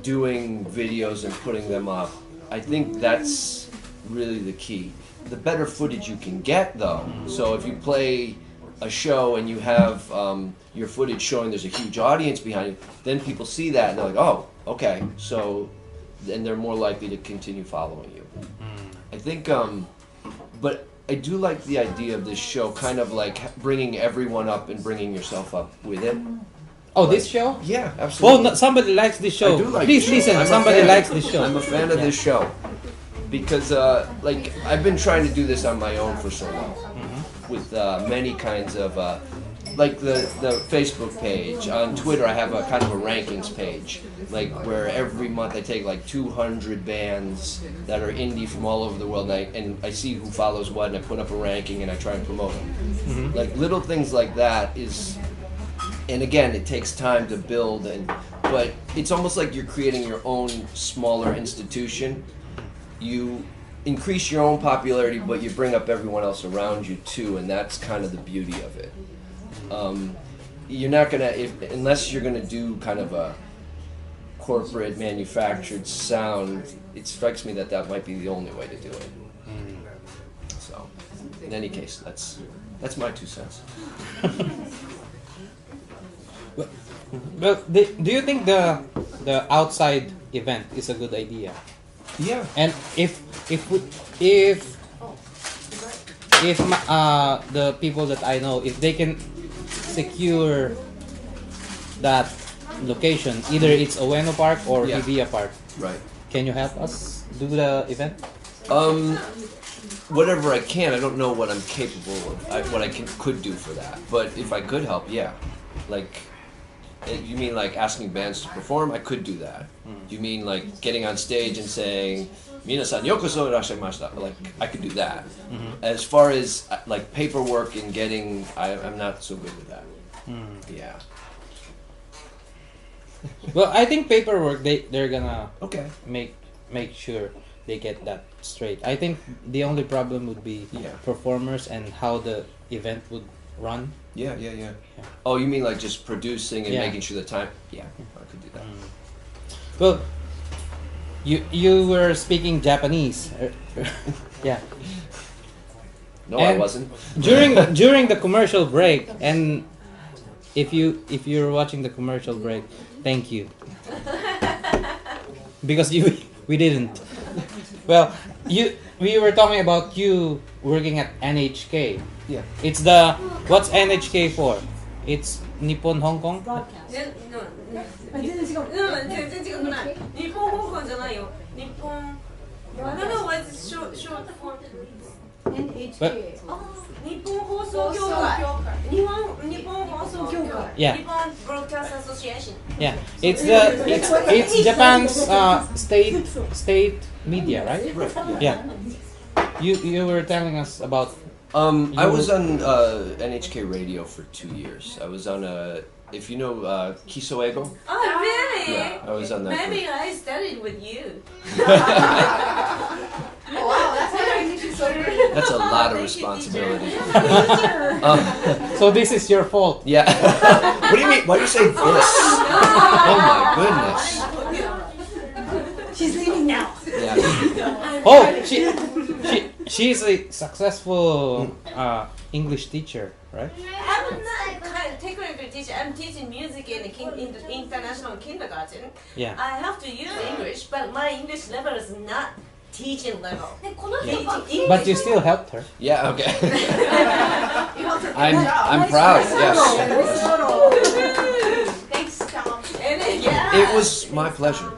doing videos and putting them up. I think that's really the key. The better footage you can get, though. So if you play a show and you have your footage showing there's a huge audience behind it, then people see that and they're like, oh, okay. So then they're more likely to continue following you. I think, but I do like the idea of this show, kind of like bringing everyone up and bringing yourself up with it. Oh, this show? Yeah, Oh, absolutely. no, somebody likes this show. I do like Please the show. listen. I'm a Somebody fan. likes this show. I'm a fan of Yeah. this show because, like, I've been trying to do this on my own for so long, with many kinds of like the Facebook page. On Twitter, I have a kind of a rankings page, like where every month I take like 200 bands that are indie from all over the world, and I see who follows what, and I put up a ranking, and I try and promote them. Like little things like that is, and again, it takes time to build, but it's almost like you're creating your own smaller institution. You increase your own popularity, but you bring up everyone else around you too, and that's kind of the beauty of it. You're not gonna, unless you're gonna do kind of a corporate manufactured sound, it strikes me that that might be the only way to do it. So, in any case, that's my 2 cents. Well, do you think the outside event is a good idea? Yeah. And if the people that I know, if they can secure that location, either it's Ueno Park or Yeah. Hibiya Park, Right. can you help us do the event? Whatever I can. I don't know what I'm capable of, what I could do for that. But if I could help, yeah. Like, you mean like asking bands to perform? I could do that. You mean like getting on stage and saying, "Minasan yokoso irashaimashita"? Like, I could do that. As far as like paperwork and getting, I'm not so good with that. Yeah. Well, I think paperwork they're gonna Okay. make sure they get that straight. I think the only problem would be performers and how the event would run. Yeah. Oh, you mean like just producing and Yeah. making sure the time? Yeah, I could do that. Well, you were speaking Japanese. Yeah. No, I And wasn't. during the commercial break, and if you're watching the commercial break, thank you. Because we didn't. Well, we were talking about you working at NHK. Yeah. It's what's NHK for? It's Nippon Hong Kong? 全然違くない。日本香港じゃないよ。日本。I don't know what's short for. NHK. 日本放送協会。日本放送協会。 Yeah. Nippon Broadcast Association. Yeah. It's Japan's state media, right? Yeah. You were telling us about. I was on NHK radio for 2 years. I was on if you know Kisoego. Oh, really? Yeah, I was on that. Maybe I studied with you. Wow, that's why I need you so good. That's a lot of responsibility. So this is your fault. Yeah. What do you mean? Why do you say this? Oh my goodness. She's leaving now. Yeah. Oh, she's a successful English teacher, right? I'm not technically teacher. I'm teaching music in the international kindergarten. Yeah. I have to use English, but my English level is not teaching level. Yeah. But you still helped her. Yeah. Okay. I'm proud. Yes. Thanks, Tom. And then, yeah. It was my pleasure.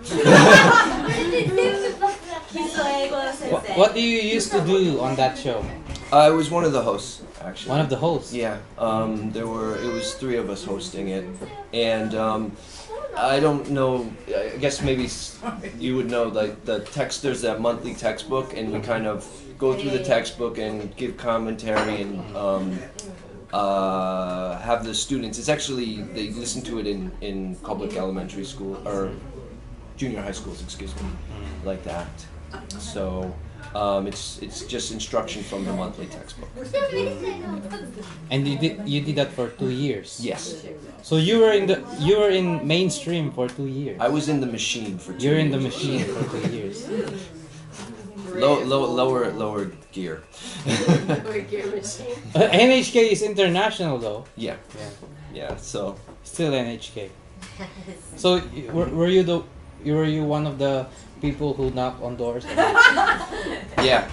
What do you used to do on that show? I was one of the hosts, actually. One of the hosts. Yeah. It was 3 of us hosting it, and I don't know. I guess maybe you would know, like the text. There's that monthly textbook, and we kind of go through the textbook and give commentary and have the students. It's actually they listen to it in public elementary school or junior high schools, excuse me, like that. So it's just instruction from the monthly textbook. And you did that for 2 years. Yes. So you were in mainstream for 2 years. I was in the machine for 2 years. You're in the machine for 2 years. Lower gear. NHK is international though. Yeah. So Still NHK. So were you one of the people who knock on doors? yeah.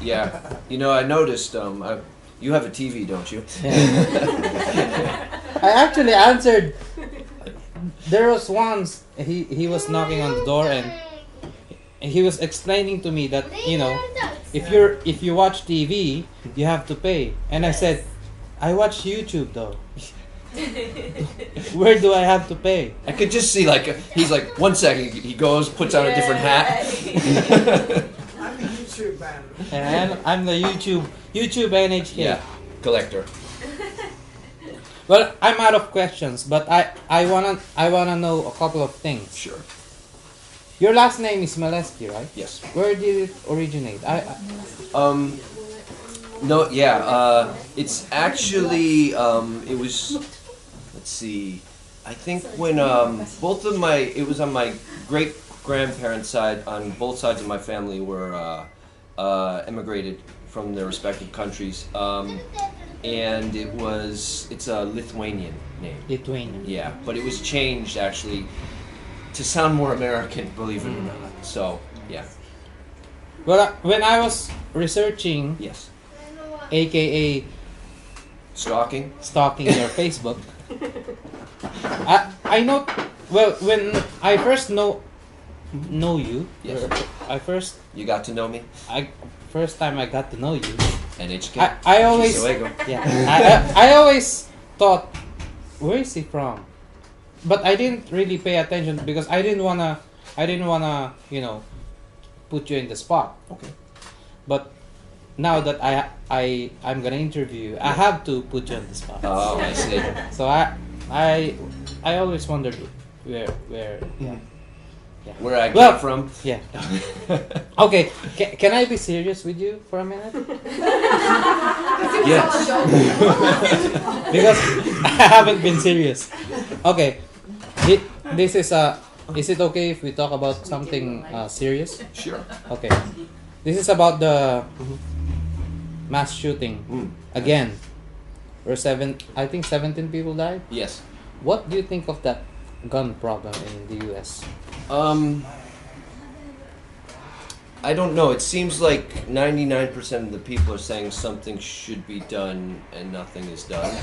You know, I noticed. You have a TV, don't you? I actually answered. There was once he was knocking on the door and he was explaining to me that if you watch TV you have to pay, and I said I watch YouTube though. Where do I have to pay? I could just see like he's like 1 second he goes puts on a different hat. I'm a YouTube man. And I'm the YouTube NHK. Yeah, collector. Well, I'm out of questions, but I wanna know a couple of things. Sure. Your last name is Maleski, right? Yes. Where did it originate? No, yeah. It's actually it was. Let's see. I think when both of it was on my great grandparents' side, on both sides of my family were emigrated from their respective countries, and it's a Lithuanian name. Lithuanian. Yeah, but it was changed actually to sound more American, believe it or not. So yeah. Well, when I was researching, Yes. aka Stalking. your Facebook, I know. Well, when I first know you, Yes. You got to know me. First time I got to know you, NHK. I always Chisewego. I always thought, where is he from? But I didn't really pay attention because I didn't wanna put you in the spot. Okay. But now that I'm gonna interview you, I have to put you on the spot. Oh, I see. So I always wondered where Where I came from. Yeah. Okay, can I be serious with you for a minute? Yes. Because I haven't been serious. Okay, this is is it okay if we talk about something serious? Sure. Okay, this is about the mass shooting again. I think 17 people died. Yes. What do you think of that gun problem in the U.S.? I don't know. It seems like 99% of the people are saying something should be done and nothing is done.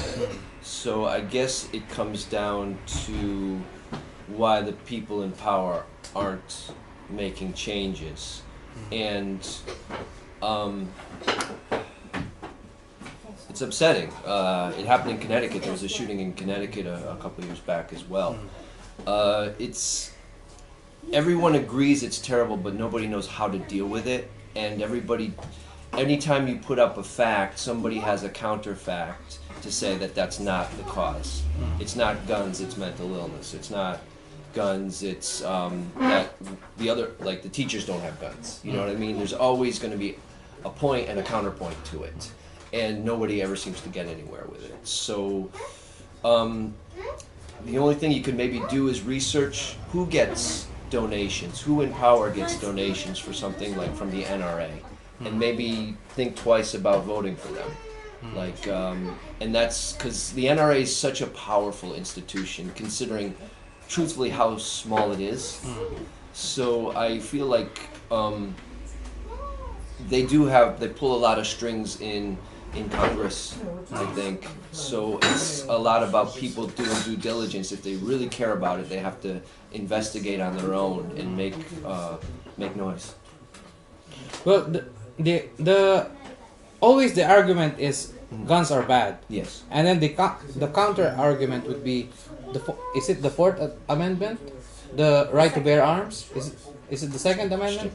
So I guess it comes down to why the people in power aren't making changes. And it's upsetting. It happened in Connecticut. There was a shooting in Connecticut a couple of years back as well. Everyone agrees it's terrible, but nobody knows how to deal with it. And anytime you put up a fact, somebody has a counter fact to say that that's not the cause. It's not guns, it's mental illness. It's not guns, it's that the teachers don't have guns. You know what I mean? There's always going to be a point and a counterpoint to it. And nobody ever seems to get anywhere with it. So, the only thing you could maybe do is research who gets donations, who in power gets donations for something like from the NRA, and maybe think twice about voting for them. And that's because the NRA is such a powerful institution, considering truthfully how small it is. So I feel like they pull a lot of strings in Congress, I think. So it's a lot about people doing due diligence. If they really care about it, they have to investigate on their own and make noise. Well, the always the argument is guns are bad. Yes. And then the counter argument would be is it the Fourth Amendment, the right to bear arms? Is it the Second Amendment?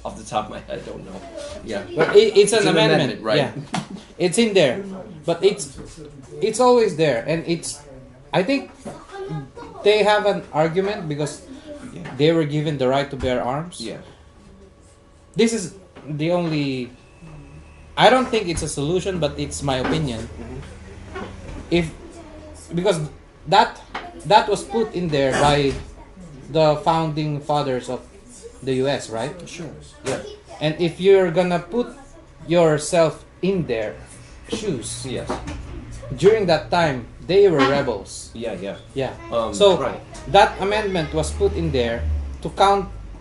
Off the top of my head, I don't know. Yeah. But it's an amendment, right? Yeah. It's in there, but it's always there, and I think they have an argument because they were given the right to bear arms. Yeah. This is the only. I don't think it's a solution, but it's my opinion. Because that was put in there by the founding fathers of the U.S., right? Sure. Yeah. And if you're gonna put yourself in their shoes, Yes. during that time they were rebels. Yeah. Yeah. Yeah. So that amendment was put in there to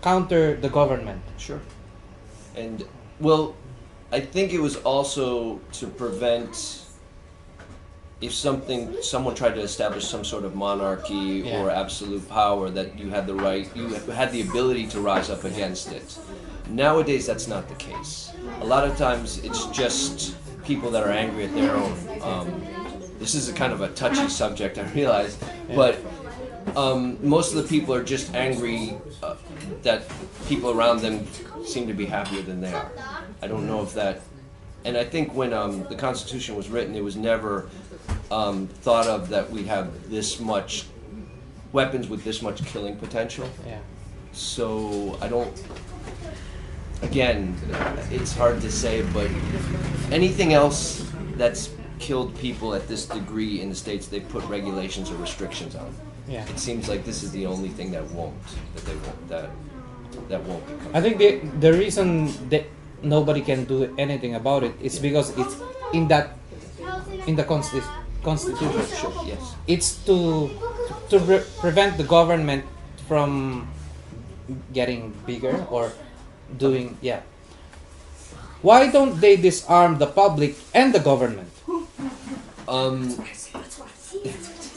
counter the government. Sure. And I think it was also to prevent if someone tried to establish some sort of monarchy or absolute power, that you had the ability to rise up against it. Nowadays, that's not the case. A lot of times, it's just people that are angry at their own this is a kind of a touchy subject, I realize, but most of the people are just angry that people around them seem to be happier than they are. I don't know if that, and I think when the Constitution was written, it was never thought of that we have this much weapons with this much killing potential. Yeah. So I don't. Again, it's hard to say, but anything else that's killed people at this degree in the States, they put regulations or restrictions on. Yeah. It seems like this is the only thing that won't, that won't become. I think the reason that nobody can do anything about it is because it's in the Constitution. Sure, yes. It's to prevent the government from getting bigger or doing Why don't they disarm the public and the government?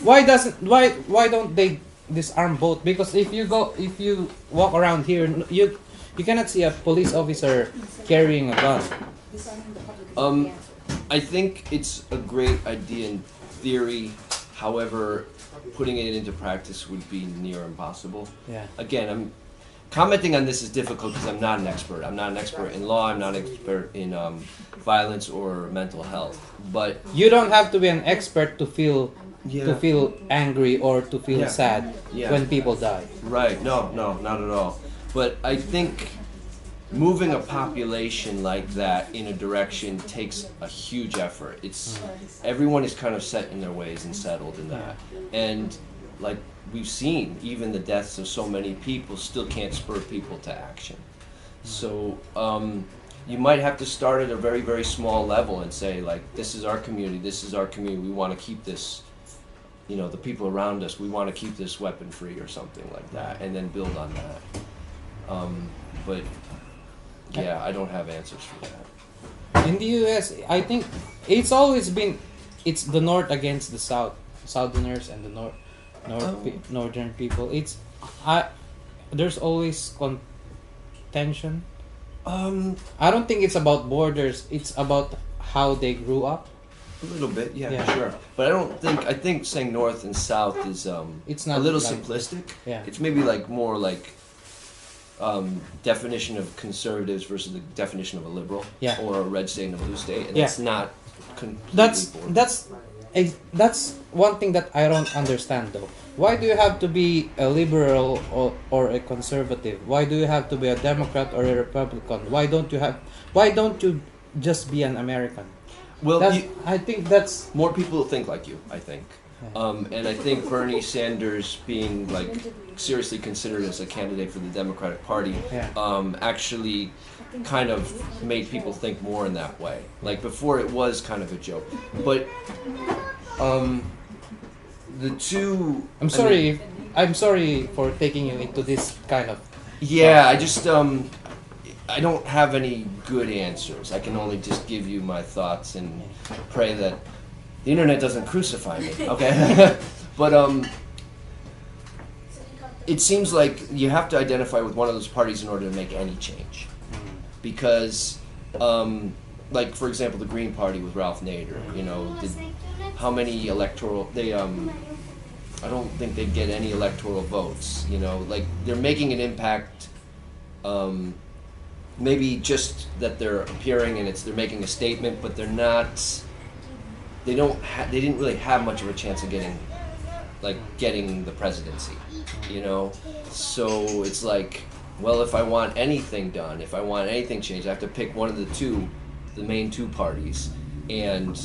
Why don't they disarm both? Because if you walk around here, you cannot see a police officer carrying a gun. I think it's a great idea in theory. However, putting it into practice would be near impossible. Yeah. Again, I'm commenting on this is difficult because I'm not an expert. I'm not an expert in law. I'm not an expert in violence or mental health. But you don't have to be an expert to feel angry or to feel sad when people die. Right. No, not at all. But I think moving a population like that in a direction takes a huge effort. It's everyone is kind of set in their ways and settled in that. And like we've seen, even the deaths of so many people still can't spur people to action. So you might have to start at a very, very small level and say, like, this is our community, we want to keep this, the people around us, we want to keep this weapon free or something like that, and then build on that. But I don't have answers for that. In the US, I think it's always been, it's the North against the South, Southerners and the Northern people. There's always contention. I don't think it's about borders. It's about how they grew up. A little bit, sure. But I think saying North and South is it's not a little like, simplistic. Yeah. It's maybe like more like definition of conservatives versus the definition of a liberal, or a red state and a blue state, and it's not completely that's one thing that I don't understand though. Why do you have to be a liberal or a conservative? Why do you have to be a Democrat or a Republican? Why don't you just be an American? Well, I think that's more people think like you. I think, and I think Bernie Sanders being like seriously considered as a candidate for the Democratic Party, actually kind of made people think more in that way. Like before, it was kind of a joke, but the two. I'm sorry for taking you into this kind of. Yeah, I just I don't have any good answers. I can only just give you my thoughts and pray that the internet doesn't crucify me. Okay, but it seems like you have to identify with one of those parties in order to make any change, because like for example, the Green Party with Ralph Nader. How many electoral I don't think they get any electoral votes. Like they're making an impact. Maybe just that they're appearing and they're making a statement, but they're not. They didn't really have much of a chance of getting the presidency. So it's like, well, if I want anything done, if I want anything changed, I have to pick one of the main two parties, and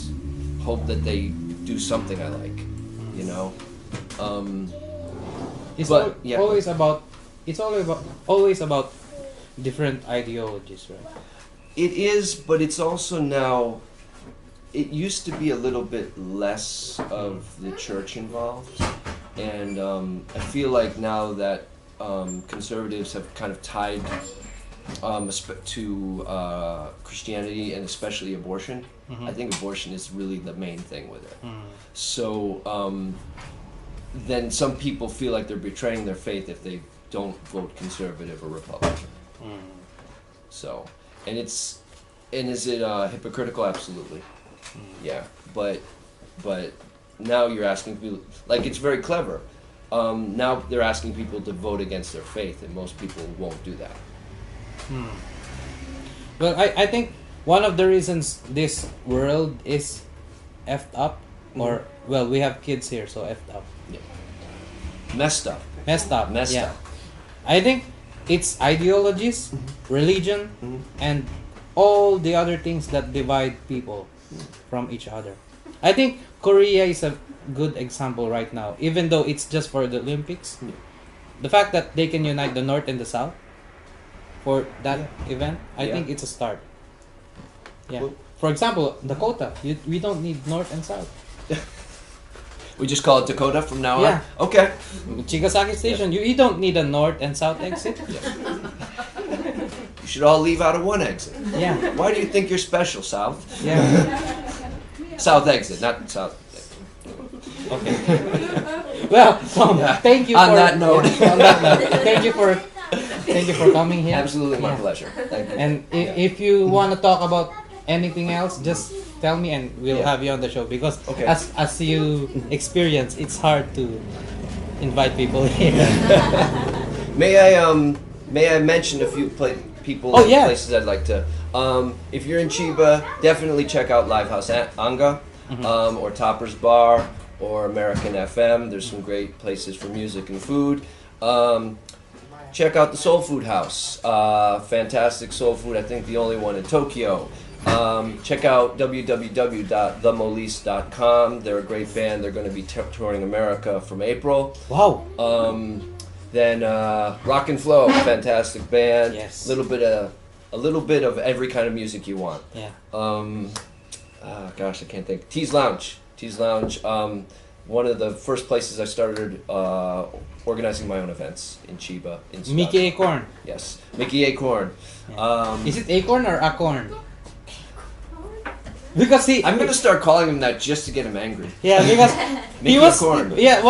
hope that they do something I like. It's but always about different ideologies, right? It is, but it's also now. It used to be a little bit less of the church involved, and I feel like now that conservatives have kind of tied to Christianity and especially abortion. I think abortion is really the main thing with it. So then some people feel like they're betraying their faith if they don't vote conservative or Republican. So, and is it hypocritical? Absolutely. Yeah, but now you're asking people, like it's very clever. Now they're asking people to vote against their faith, and most people won't do that. Well, I think one of the reasons this world is effed up, or well, we have kids here, so effed up, Messed up. messed up, Messed yeah. up. I think it's ideologies, religion, and all the other things that divide people from each other. I think Korea is a good example right now, even though it's just for the Olympics. The fact that they can unite the North and the South for that event, I Yeah. think it's a start. Yeah. Well- For example, Dakota, we don't need North and South. We just call it Dakota from now Yeah. on? Okay. Chigasaki Station, you don't need a North and South exit. You should all leave out of one exit. Yeah. Why do you think you're special, South? Yeah. South exit, not South. Okay. Well, Tom, Yeah. thank you On for that note. on that note, thank you for coming here. Absolutely my Yeah. pleasure. Thank you. And if you want to talk about anything else, just tell me and we'll Yeah. have you on the show, because Okay. as you experience, it's hard to invite people here. May I mention a few people Oh, and yeah. places I'd like to. If you're in Chiba, definitely check out Livehouse Anga, or Topper's Bar, or American FM. There's some great places for music and food. Check out the Soul Food House. Fantastic soul food. I think the only one in Tokyo. Check out www.themolise.com. They're a great band. They're going to be touring America from April. Wow. Then Rock and Flow, fantastic band. Yes. A little bit of every kind of music you want. Yeah. Gosh, I can't think. Tease Lounge. One of the first places I started organizing my own events in Chiba. In Mickey Chicago. Acorn. Yes, Mickey Acorn. Is it Acorn or Acorn? Because I'm gonna start calling him that just to get him angry. Yeah, because Mickey he was Acorn. yeah.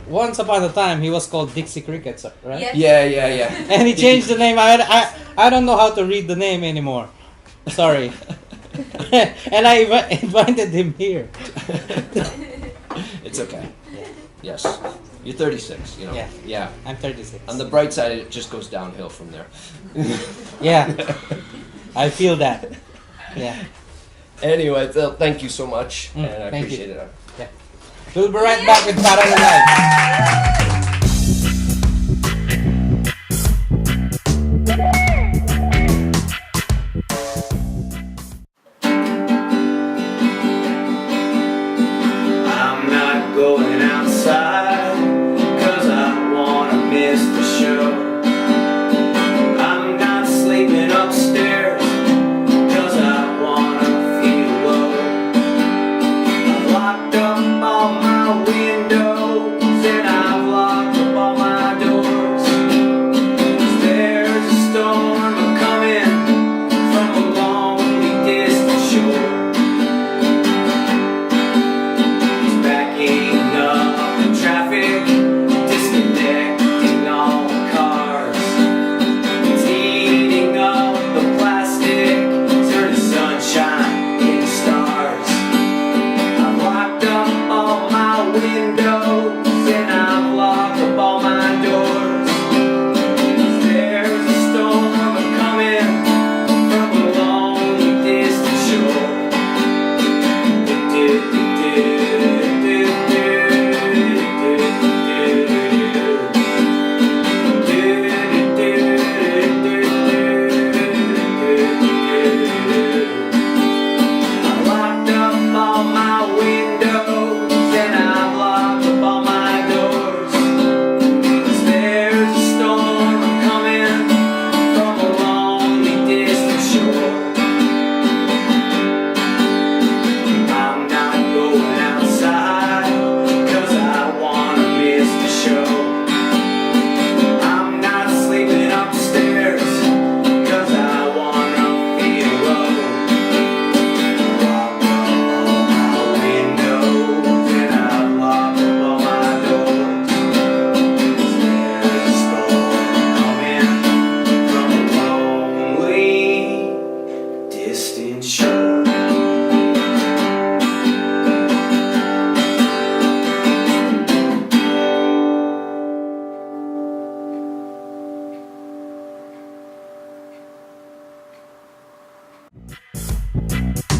Once upon a time, he was called Dixie Crickets, right? Yes. Yeah. And he changed the name. I don't know how to read the name anymore. Sorry. And I invited him here. It's okay. Yes. You're 36, you know. Yeah. I'm 36. On the bright side, it just goes downhill from there. Yeah. I feel that. Yeah. Anyway, thank you so much, and I thank appreciate you. it. Yeah. We'll be right back with Parang Live. I'm not going outside 'cause I wanna miss the show. I'm not sleeping upstairs 'cause I wanna feel low. I've locked up all my windows and I've locked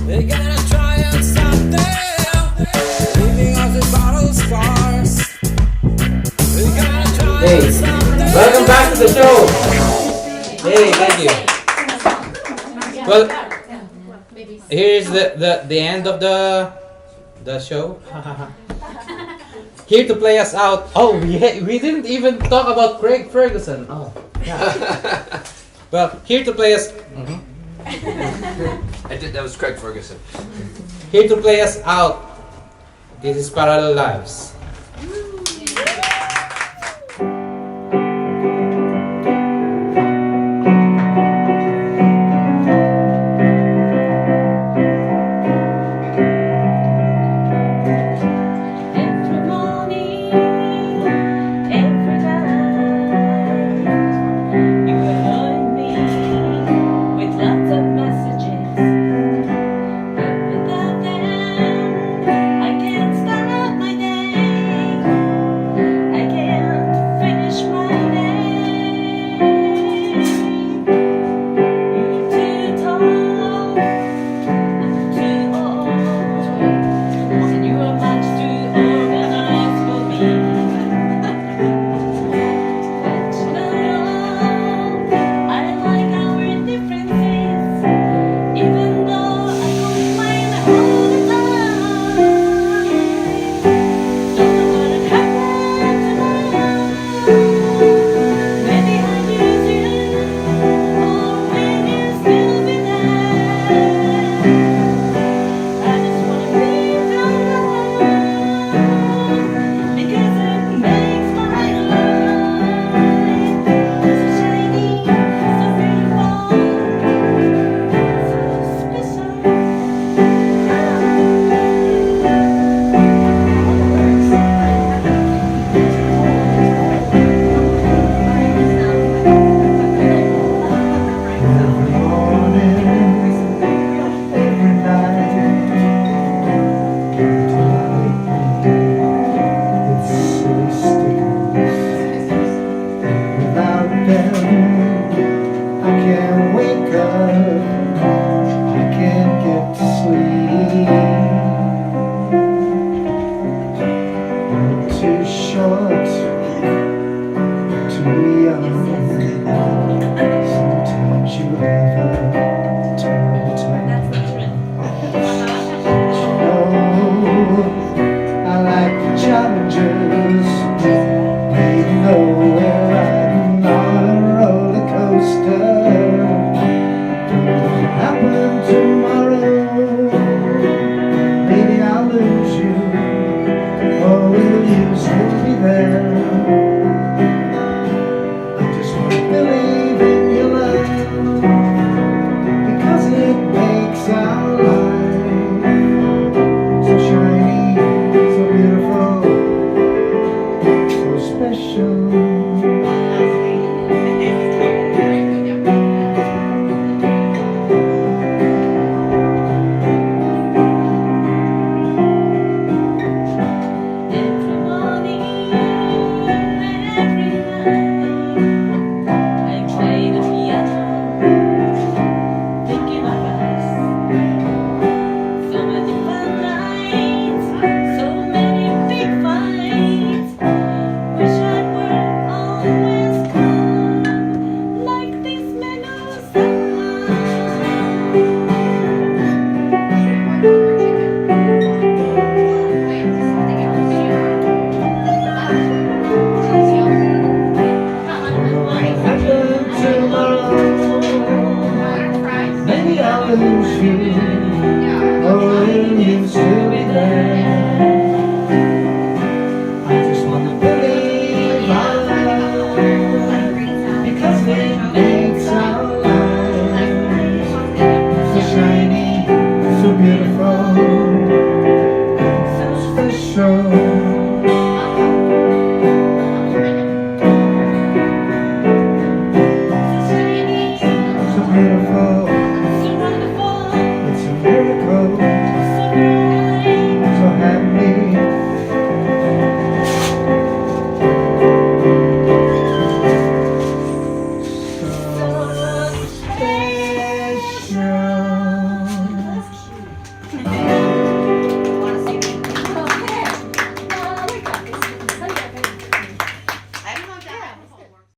They gotta try and stop them, leaving us with battle scars. They gotta try Hey, and stop them. welcome back to the show. Hey, thank you. Well, here's the end of the show. Here to play us out. Oh, we didn't even talk about Craig Ferguson. Oh, yeah. Well, here to play us. That was Craig Ferguson. Here to play us out. This is Parallel Lives. Every morning, every night, you annoy me with lots of messages. But without them, I can't start my day. I can't finish my day. You're too tall, I'm too old, and you are much too organized for me. But you know, I like our differences, even though I complain all the time. Don't know what happened tonight. Maybe I lose you, or will you still be there? I just wanna be alone, because it makes my life so shiny, so beautiful, so special. Every morning, every night, it's silly stickers. Without them, I can't wake up, I can't get to sleep. I'm too short, too young. Sometimes you have a terrible time. I like the challenges, even though we're riding on a roller coaster. What will happen tomorrow? Maybe I'll lose you, or will you still be there? I just want to believe in your love, because it makes our life so shiny, so beautiful, so special. Every morning, every night, I play the piano, thinking of us. So many fun nights, so many big fights. Wish I were always calm, like this Medusa. Maybe I'll lose you, or will you still be there? I just want to believe our love, because it makes our lives so shiny, so beautiful, so special. So beautiful, So wonderful, it's a miracle, so bright. so happy,